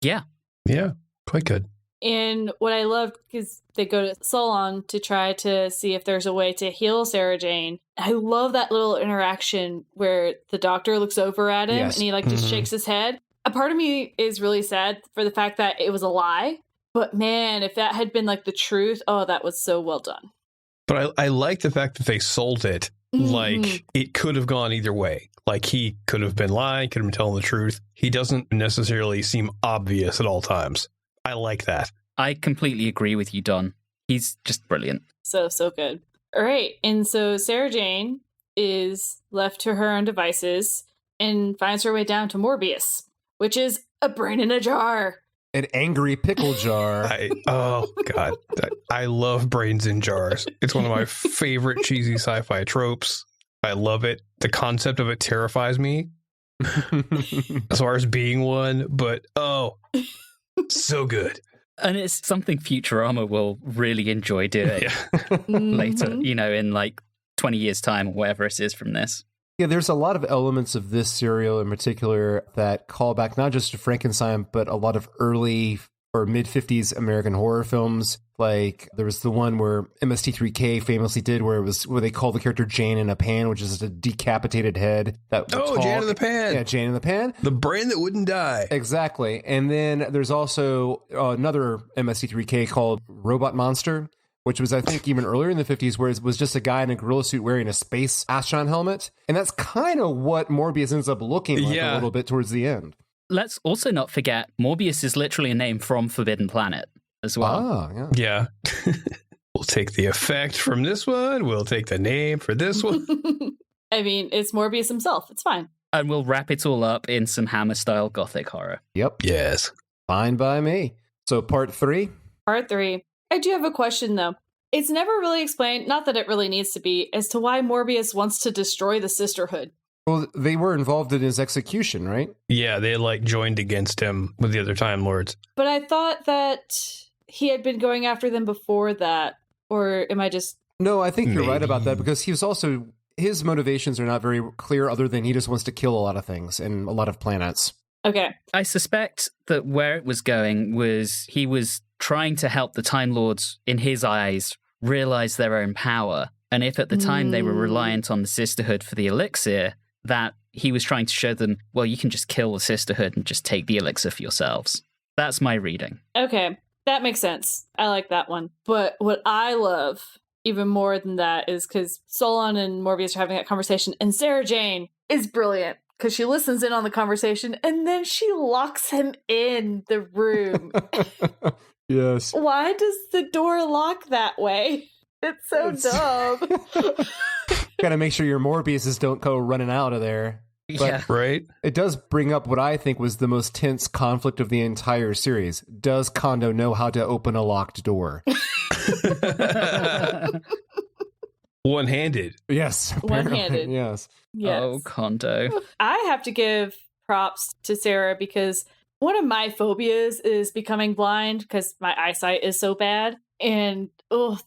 Yeah.
Yeah, quite good.
And what I loved, because they go to Solon to try to see if there's a way to heal Sarah Jane. I love that little interaction where the Doctor looks over at him and he like just shakes his head. A part of me is really sad for the fact that it was a lie. But man, if that had been like the truth, oh, that was so well done.
But I like the fact that they sold it like it could have gone either way. Like he could have been lying, could have been telling the truth. He doesn't necessarily seem obvious at all times. I like that.
I completely agree with you, Don. He's just brilliant.
So good. All right. And so Sarah Jane is left to her own devices and finds her way down to Morbius, which is a brain in a jar.
An angry pickle jar.
Oh, God. I love brains in jars. It's one of my favorite cheesy sci-fi tropes. I love it. The concept of it terrifies me as far as being one, but so good.
And it's something Futurama will really enjoy doing later, in like 20 years' time or whatever it is from this.
Yeah, there's a lot of elements of this serial in particular that call back not just to Frankenstein, but a lot of early or mid-50s American horror films. Like there was the one where MST3K famously did where they called the character Jane in a Pan, which is a decapitated head.
Jane in the Pan.
Yeah, Jane in the Pan.
The brain that wouldn't die.
Exactly. And then there's also another MST3K called Robot Monster, which was, I think, even earlier in the 50s, where it was just a guy in a gorilla suit wearing a space astronaut helmet. And that's kind of what Morbius ends up looking like a little bit towards the end.
Let's also not forget, Morbius is literally a name from Forbidden Planet as well.
Ah,
yeah. We'll take the effect from this one. We'll take the name for this one.
I mean, it's Morbius himself. It's fine.
And we'll wrap it all up in some Hammer-style gothic horror.
Yep.
Yes.
Fine by me. So part 3?
Part 3. I do have a question, though. It's never really explained, not that it really needs to be, as to why Morbius wants to destroy the Sisterhood.
Well, they were involved in his execution, right?
Yeah, they joined against him with the other Time Lords.
But I thought that he had been going after them before that, or am I just...
No, I think you're right about that, because he was also... His motivations are not very clear other than he just wants to kill a lot of things and a lot of planets.
Okay.
I suspect that where it was going was he was trying to help the Time Lords, in his eyes, realize their own power. And if at the time they were reliant on the Sisterhood for the elixir, that he was trying to show them, well, you can just kill the Sisterhood and just take the elixir for yourselves. That's my reading.
Okay. That makes sense. I like that one. But what I love even more than that is because Solon and Morbius are having that conversation, and Sarah Jane is brilliant because she listens in on the conversation and then she locks him in the room.
Yes.
Why does the door lock that way? It's so dumb.
Gotta make sure your Morbiuses don't go running out of there. But
right.
It does bring up what I think was the most tense conflict of the entire series. Does Kondo know how to open a locked door?
One-handed.
Yes.
One-handed.
Yes.
Oh, Kondo.
I have to give props to Sarah because one of my phobias is becoming blind because my eyesight is so bad. And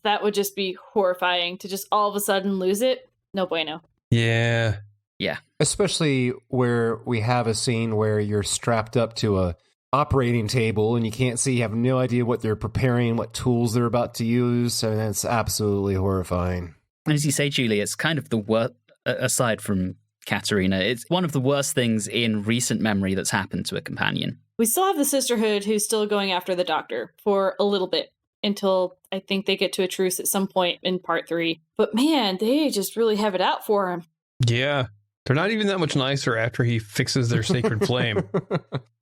that would just be horrifying to just all of a sudden lose it. No bueno.
Yeah.
Yeah.
Especially where we have a scene where you're strapped up to a operating table and you can't see, you have no idea what they're preparing, what tools they're about to use, and it's absolutely horrifying.
As you say, Julie, it's kind of the worst, aside from Katerina, it's one of the worst things in recent memory that's happened to a companion.
We still have the Sisterhood who's still going after the Doctor for a little bit until I think they get to a truce at some point in part 3. But man, they just really have it out for him.
Yeah. They're not even that much nicer after he fixes their sacred flame.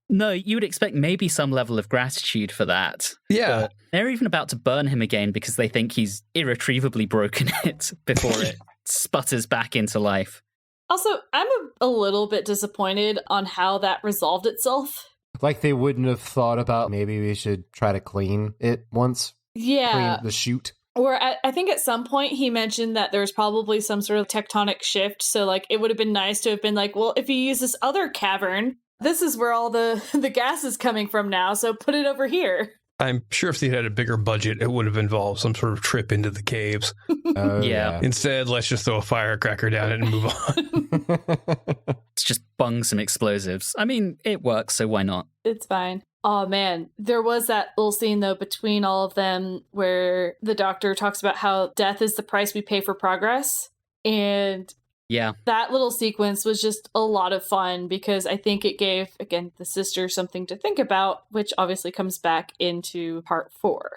No, you would expect maybe some level of gratitude for that.
Yeah.
But they're even about to burn him again because they think he's irretrievably broken it before it sputters back into life.
Also, I'm a little bit disappointed on how that resolved itself.
Like they wouldn't have thought about maybe we should try to clean it once.
Yeah.
Clean the chute.
Or I think at some point he mentioned that there's probably some sort of tectonic shift. So like it would have been nice to have been like, well, if you use this other cavern, this is where all the gas is coming from now. So put it over here.
I'm sure if they had a bigger budget, it would have involved some sort of trip into the caves.
Yeah.
Instead, let's just throw a firecracker down it and move on.
It's just bung some explosives. I mean, it works, so why not?
It's fine. Oh man, there was that little scene though between all of them where the Doctor talks about how death is the price we pay for progress. And
yeah, that
little sequence was just a lot of fun because I think it gave, again, the sister something to think about, which obviously comes back into part 4.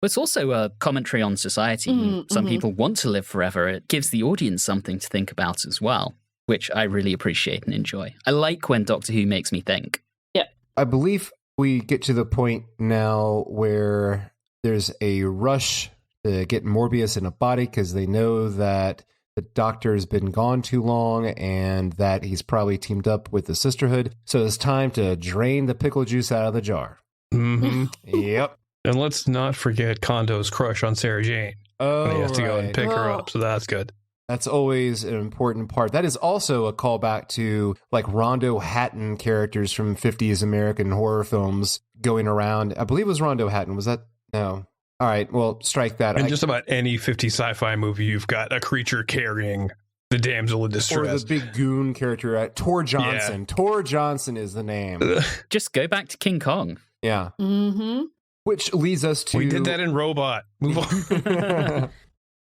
It's also a commentary on society. Some people want to live forever. It gives the audience something to think about as well, which I really appreciate and enjoy. I like when Doctor Who makes me think.
Yep.
I believe we get to the point now where there's a rush to get Morbius in a body because they know that the Doctor's been gone too long and that he's probably teamed up with the Sisterhood. So it's time to drain the pickle juice out of the jar.
Mm-hmm.
Yep.
And let's not forget Kondo's crush on Sarah Jane.
Oh,
they have to go and pick her
Oh.
up, so that's good.
That's always an important part. That is also a callback to like Rondo Hatton characters from 50s American horror films going around. I believe it was Rondo Hatton. Was that? No. All right. Well, strike that.
And just about any 50 sci-fi movie, you've got a creature carrying the damsel in distress.
Or the big goon character, Tor Johnson.
Yeah.
Tor Johnson is the name.
Just go back to King Kong.
Yeah.
Mm-hmm.
Which leads us to...
We did that in Robot. Move on.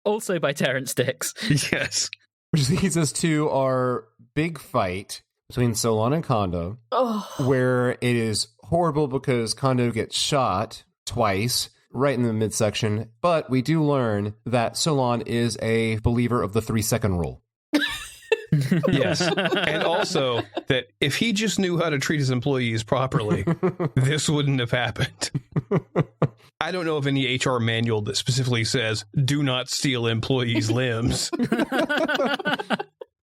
Also by Terrence Dicks.
Yes.
Which leads us to our big fight between Solon and Kondo, where it is horrible because Kondo gets shot twice right in the midsection, but we do learn that Solon is a believer of the 3-second rule.
Yes. And also that if he just knew how to treat his employees properly, this wouldn't have happened. I don't know of any HR manual that specifically says, do not steal employees' limbs.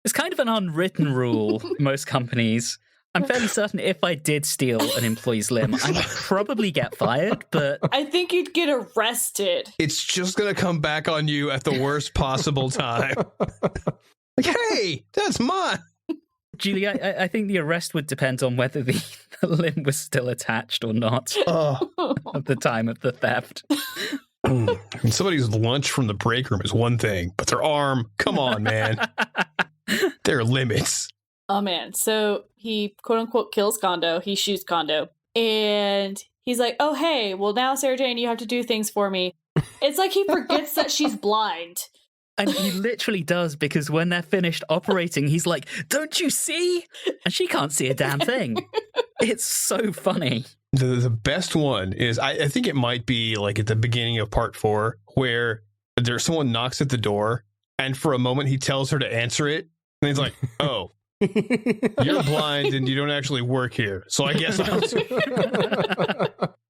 It's kind of an unwritten rule in most companies. I'm fairly certain if I did steal an employee's limb, I'd probably get fired, but...
I think you'd get arrested.
It's just going to come back on you at the worst possible time. Like, hey, that's mine.
Julie, I think the arrest would depend on whether the limb was still attached or not at the time of the theft.
And somebody's lunch from the break room is one thing, but their arm, come on, man. There are limits.
Oh, man. So he, quote unquote, kills Kondo. He shoots Kondo. And he's like, oh, hey, well, now, Sarah Jane, you have to do things for me. It's like he forgets that she's blind.
And he literally does, because when they're finished operating, he's like, don't you see? And she can't see a damn thing. It's so funny.
The best one is, I think it might be like at the beginning of part 4, where there's someone knocks at the door, and for a moment he tells her to answer it. And he's like, oh, you're blind and you don't actually work here. So I guess I'll...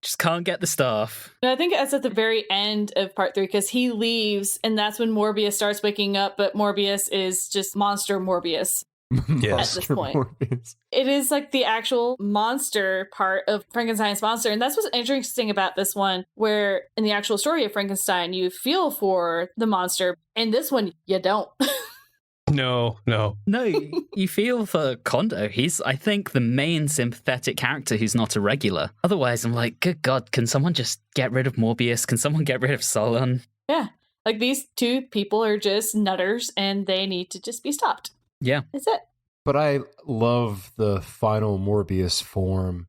Just can't get the staff.
No, I think that's at the very end of part 3, because he leaves, and that's when Morbius starts waking up, but Morbius is just monster Morbius.
Yes.
At this point. Morbius. It is like the actual monster part of Frankenstein's monster, and that's what's interesting about this one, where in the actual story of Frankenstein, you feel for the monster. In this one, you don't.
No,
you feel for Kondo. He's, I think, the main sympathetic character who's not a regular. Otherwise, I'm like, good God, can someone just get rid of Morbius? Can someone get rid of Solon?
Yeah, like these two people are just nutters, and they need to just be stopped.
Yeah.
That's it.
But I love the final Morbius form.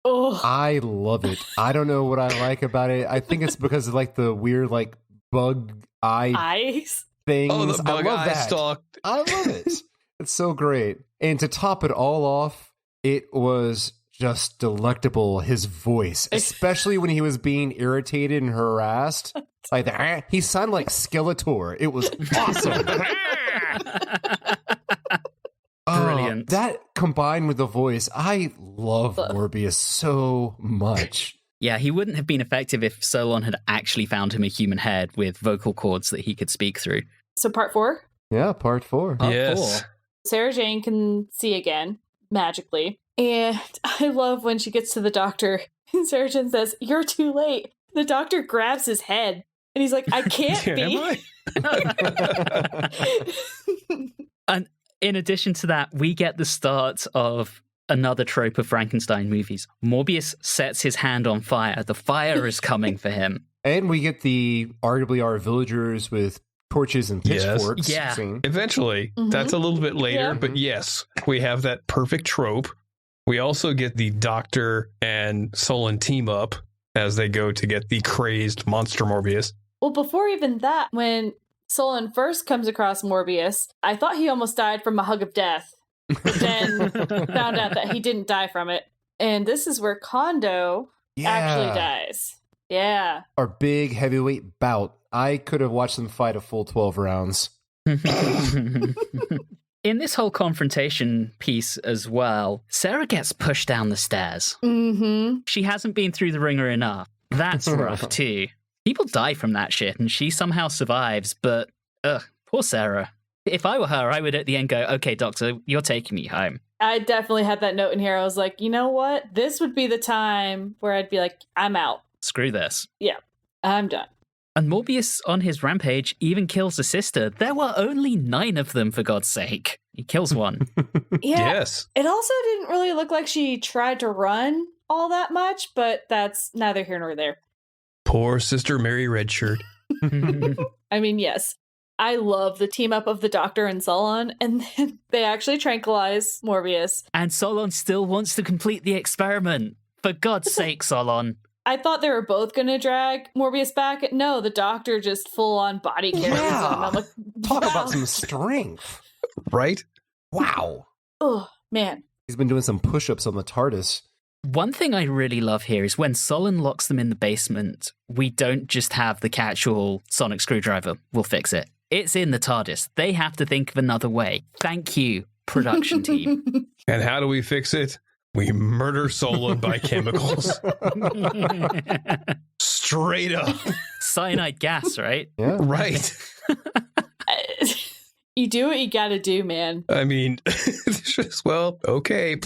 I love it. I don't know what I like about it. I think it's because of like the weird like bug eyes things.
Oh, the bug eye stalk.
I love it. It's so great. And to top it all off, it was just delectable, his voice, especially when he was being irritated and harassed. Like that. He sounded like Skeletor. It was awesome.
Brilliant.
That combined with the voice, I love Morbius so much.
Yeah, he wouldn't have been effective if Solon had actually found him a human head with vocal cords that he could speak through.
So part 4?
Yeah, part 4.
Yes.
Sarah Jane can see again, magically. And I love when she gets to the doctor and Sarah Jane says, you're too late. The doctor grabs his head and he's like, I can't be.
And in addition to that, we get the start of another trope of Frankenstein movies. Morbius sets his hand on fire. The fire is coming for him.
And we get the arguably our villagers with torches and pitchforks.
Yeah.
Scene.
Eventually. Mm-hmm. That's a little bit later, but yes, we have that perfect trope. We also get the doctor and Solon team up as they go to get the crazed monster Morbius.
Well, before even that, when Solon first comes across Morbius, I thought he almost died from a hug of death. Then found out that he didn't die from it. And this is where Kondo actually dies. Yeah.
Our big heavyweight bout. I could have watched them fight a full 12 rounds.
In this whole confrontation piece as well, Sarah gets pushed down the stairs.
Mm-hmm.
She hasn't been through the ringer enough. That's rough too. People die from that shit, and she somehow survives, but poor Sarah. If I were her, I would at the end go, okay, doctor, you're taking me home.
I definitely had that note in here. I was like, you know what? This would be the time where I'd be like, I'm out.
Screw this.
Yeah, I'm done.
And Morbius, on his rampage, even kills a sister. There were only 9 of them, for God's sake. He kills one.
Yeah.
Yes.
It also didn't really look like she tried to run all that much, but that's neither here nor there.
Poor Sister Mary Redshirt.
I mean, yes. I love the team up of the Doctor and Solon, and then they actually tranquilize Morbius.
And Solon still wants to complete the experiment. For God's sake, Solon.
I thought they were both going to drag Morbius back. No, the Doctor just full-on body carries him. I'm like,
Talk about some strength.
Right?
Wow.
Oh, man.
He's been doing some push-ups on the TARDIS.
One thing I really love here is when Solon locks them in the basement, we don't just have the casual sonic screwdriver. We'll fix it. It's in the TARDIS. They have to think of another way. Thank you, production team.
And how do we fix it? We murder Solon by chemicals. Straight up.
Cyanide gas, right?
Yeah.
Right.
You do what you gotta do, man.
I mean, well, okay.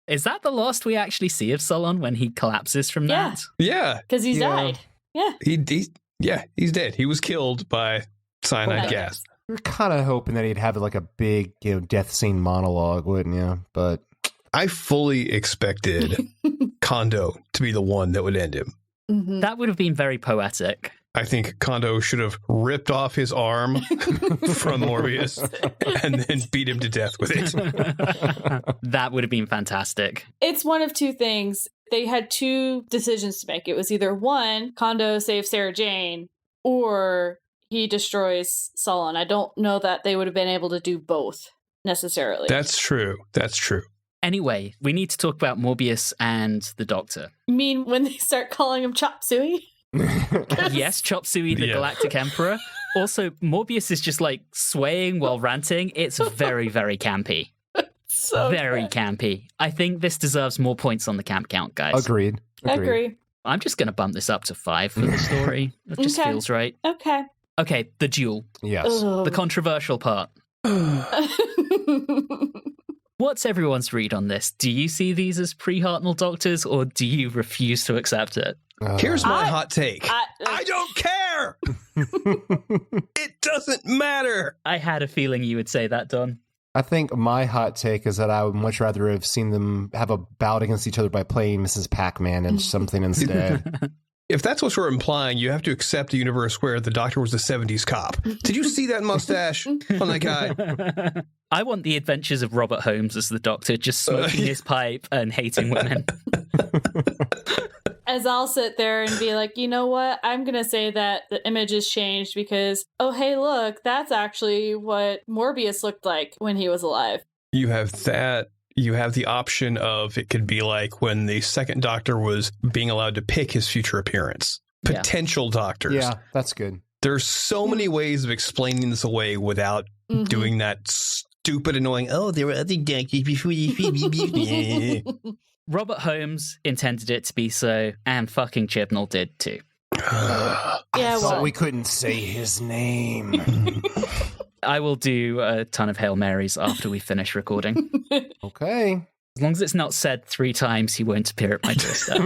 Is that the last we actually see of Solon when he collapses from that?
Yeah.
Because he's died. Yeah.
He's dead. He was killed by cyanide gas.
You're kind of hoping that he'd have like a big, death scene monologue, wouldn't you? But
I fully expected Kondo to be the one that would end him.
Mm-hmm.
That would have been very poetic.
I think Kondo should have ripped off his arm from Morbius and then beat him to death with it.
That would have been fantastic.
It's one of two things. They had two decisions to make. It was either one, Kondo saves Sarah Jane, or he destroys Solon. I don't know that they would have been able to do both necessarily.
That's true. That's true.
Anyway, we need to talk about Morbius and the Doctor.
You mean when they start calling him Chop Suey?
Yes, Chop Suey, the Galactic Emperor. Also, Morbius is just like swaying while ranting. It's very, very campy.
So
very campy. I think this deserves more points on the camp count, guys.
Agreed.
Agree.
I'm just going to bump this up to 5 for the story. It just feels right.
Okay.
Okay, the duel.
Yes.
Ugh.
The controversial part. What's everyone's read on this? Do you see these as pre-Hartnell Doctors, or do you refuse to accept it?
Here's my hot take. I don't care. It doesn't matter.
I had a feeling you would say that, Don.
I think my hot take is that I would much rather have seen them have a bout against each other by playing Mrs. Pac-Man and something instead.
If that's what we're implying, you have to accept a universe where the Doctor was a 70s cop. Did you see that mustache on that guy?
I want the adventures of Robert Holmes as the Doctor, just smoking his pipe and hating women.
As I'll sit there and be like, you know what? I'm going to say that the image has changed because, oh, hey, look, that's actually what Morbius looked like when he was alive.
You have that. You have the option of it could be like when the second Doctor was being allowed to pick his future appearance. Potential Doctors.
Yeah, that's good.
There's so many ways of explaining this away without doing that stupid, annoying, oh, there were other Doctors before you.
Robert Holmes intended it to be so, and fucking Chibnall did too.
I thought we couldn't say his name.
I will do a ton of Hail Marys after we finish recording.
Okay.
As long as it's not said 3 times, he won't appear at my doorstep.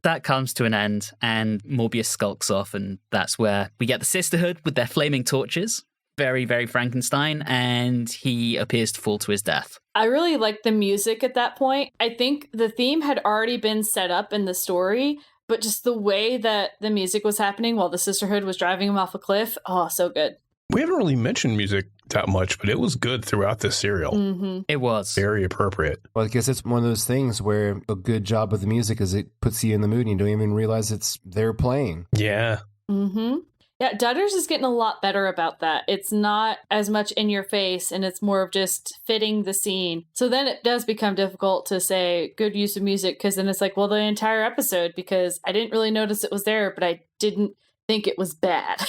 That comes to an end, and Morbius skulks off, and that's where we get the Sisterhood with their flaming torches. Very, very Frankenstein, and he appears to fall to his death.
I really like the music at that point. I think the theme had already been set up in the story, but just the way that the music was happening while the Sisterhood was driving him off a cliff, oh, so good.
We haven't really mentioned music that much, but it was good throughout this serial.
Mm-hmm.
It was.
Very appropriate.
Well, I guess it's one of those things where a good job with the music is it puts you in the mood and you don't even realize it's they're playing.
Yeah.
Mm-hmm. Yeah, Dutters is getting a lot better about that. It's not as much in your face, and it's more of just fitting the scene. So then it does become difficult to say good use of music, because then it's like, well, the entire episode, because I didn't really notice it was there, but I didn't think it was bad.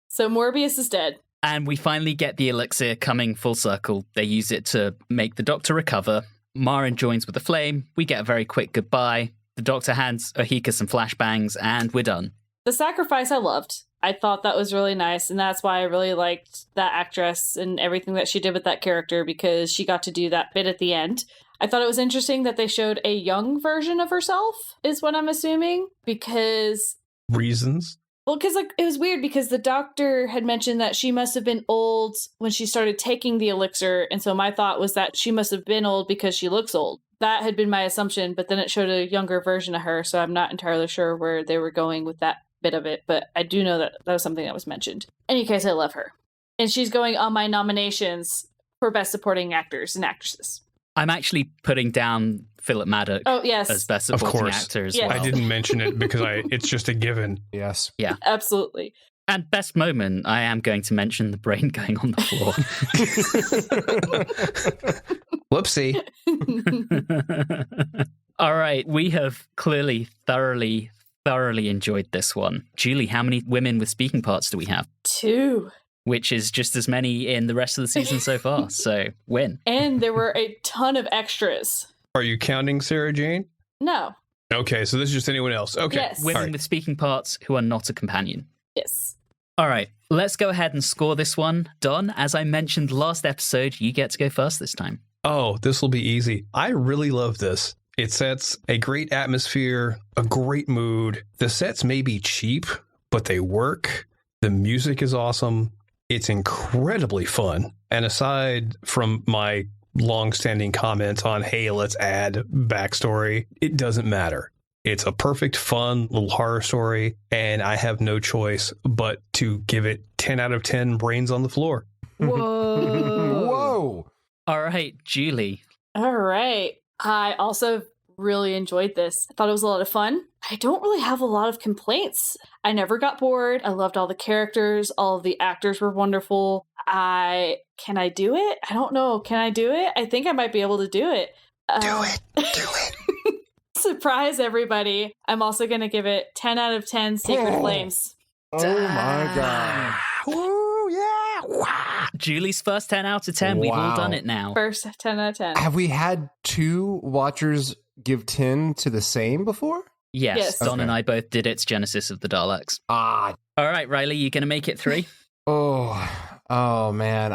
So Morbius is dead.
And we finally get the elixir coming full circle. They use it to make the Doctor recover. Marin joins with the flame. We get a very quick goodbye. The Doctor hands Ahika some flashbangs, and we're done.
The sacrifice I loved. I thought that was really nice, and that's why I really liked that actress and everything that she did with that character, because she got to do that bit at the end. I thought it was interesting that they showed a young version of herself, is what I'm assuming, because...
Reasons?
Well, because it was weird, because the Doctor had mentioned that she must have been old when she started taking the elixir, and so my thought was that she must have been old because she looks old. That had been my assumption, but then it showed a younger version of her, so I'm not entirely sure where they were going with that bit of it, but I do know that that was something that was mentioned. In any case, I love her. And she's going on my nominations for Best Supporting Actors and Actresses.
I'm actually putting down Philip Maddock as Best Supporting Actor as well.
I didn't mention it because it's just a given.
Yes.
Yeah.
Absolutely.
And Best Moment, I am going to mention the brain going on the floor.
Whoopsie.
All right, we have clearly thoroughly enjoyed this one. Julie, how many women with speaking parts do we have?
2.
Which is just as many in the rest of the season so far, so win.
And there were a ton of extras.
Are you counting Sarah Jane?
No.
Okay, so this is just anyone else. Okay.
Yes.
Women with speaking parts who are not a companion.
Yes.
All right, let's go ahead and score this one. Don, as I mentioned last episode, you get to go first this time.
Oh, this will be easy. I really love this. It sets a great atmosphere, a great mood. The sets may be cheap, but they work. The music is awesome. It's incredibly fun. And aside from my long-standing comments on, hey, let's add backstory, it doesn't matter. It's a perfect, fun little horror story, and I have no choice but to give it 10 out of 10 brains on the floor.
Whoa.
Whoa.
All right, Julie.
All right. I also really enjoyed this. I thought it was a lot of fun. I don't really have a lot of complaints. I never got bored. I loved all the characters. All of the actors were wonderful. Can I do it? I don't know. Can I do it? I think I might be able to do it.
Do it.
Surprise, everybody. I'm also going to give it 10 out of 10 Sacred Flames.
Oh my God.
Woo, yeah. Wow.
Julie's first 10 out of 10. We've all done it now.
First 10 out of 10.
Have we had two watchers give 10 to the same before?
Yes, Don
Okay.
and I both did its Genesis of the Daleks.
Ah.
All right, Reilly, you going to make it 3?
Oh man.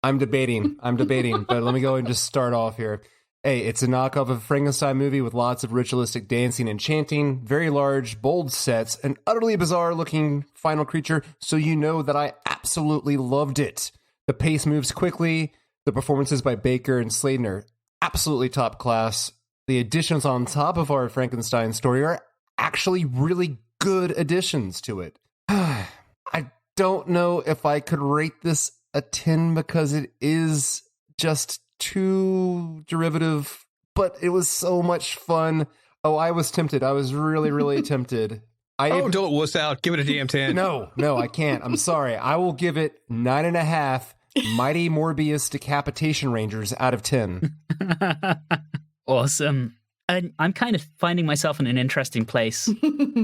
I'm debating, but let me go and just start off here. Hey, it's a knockoff of a Frankenstein movie with lots of ritualistic dancing and chanting, very large, bold sets, an utterly bizarre-looking final creature, so you know that I absolutely loved it. The pace moves quickly, the performances by Baker and Sladen are absolutely top class, the additions on top of our Frankenstein story are actually really good additions to it. I don't know if I could rate this a 10 because it is just too derivative, but it was so much fun. Oh, I was tempted. I was really, really tempted.
Don't wuss out. Give it a damn 10.
No, I can't. I'm sorry. I will give it 9.5 Mighty Morbius Decapitation Rangers out of 10.
Awesome. And I'm kind of finding myself in an interesting place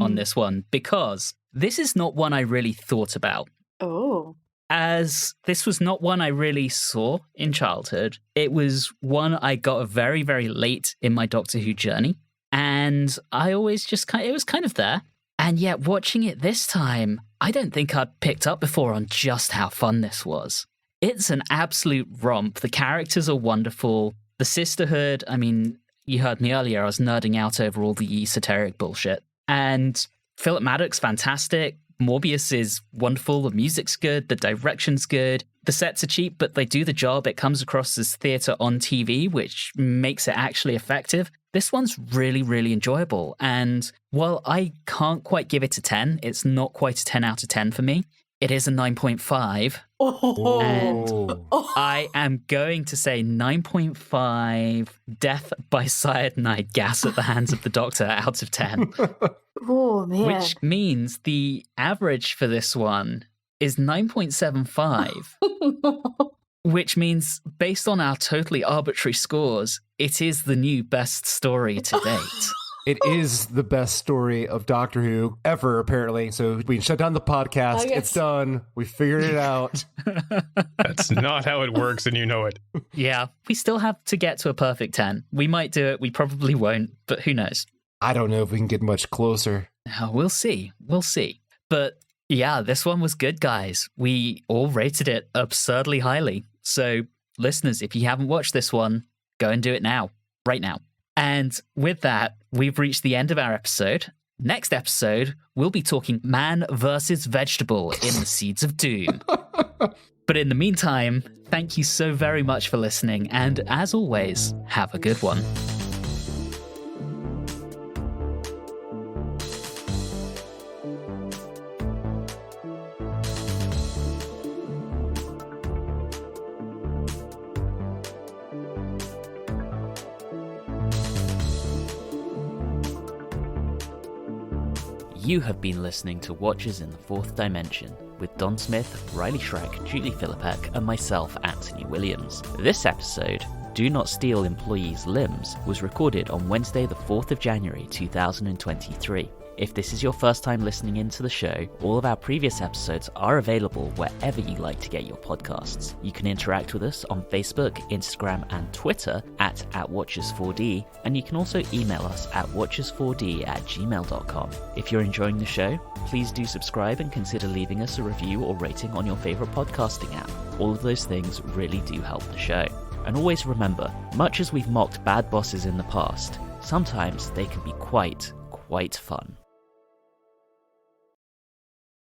on this one because this is not one I really thought about.
Oh.
As this was not one I really saw in childhood. It was one I got very, very late in my Doctor Who journey. And I always it was kind of there. And yet watching it this time, I don't think I'd picked up before on just how fun this was. It's an absolute romp. The characters are wonderful. The Sisterhood, I mean, you heard me earlier, I was nerding out over all the esoteric bullshit. And Philip Maddox, fantastic. Morbius is wonderful. The music's good. The direction's good. The sets are cheap, but they do the job. It comes across as theatre on TV, which makes it actually effective. This one's really, really enjoyable. And while I can't quite give it a 10, it's not quite a 10 out of 10 for me. It is a 9.5.
Oh.
And I am going to say 9.5 death by cyanide gas at the hands of the Doctor out of 10.
Oh, man.
Which means the average for this one is 9.75. Which means, based on our totally arbitrary scores, it is the new best story to date.
It is the best story of Doctor Who ever, apparently. So we can shut down the podcast. It's done. We figured it out.
That's not how it works, and you know it.
Yeah, we still have to get to a perfect 10. We might do it. We probably won't, but who knows?
I don't know if we can get much closer.
We'll see. We'll see. But yeah, this one was good, guys. We all rated it absurdly highly. So listeners, if you haven't watched this one, go and do it now, right now. And with that, we've reached the end of our episode. Next episode, we'll be talking man versus vegetable in the Seeds of Doom. But in the meantime, thank you so very much for listening. And as always, have a good one. You have been listening to Watchers in the Fourth Dimension with Don Smith, Reilly Schreck, Julie Philippek, and myself, Anthony Williams. This episode, Do Not Steal Employees' Limbs, was recorded on Wednesday the 4th of January 2023. If this is your first time listening into the show, all of our previous episodes are available wherever you like to get your podcasts. You can interact with us on Facebook, Instagram, and Twitter at @Watchers4D, and you can also email us at watchers4d@gmail.com. If you're enjoying the show, please do subscribe and consider leaving us a review or rating on your favorite podcasting app. All of those things really do help the show. And always remember, much as we've mocked bad bosses in the past, sometimes they can be quite fun.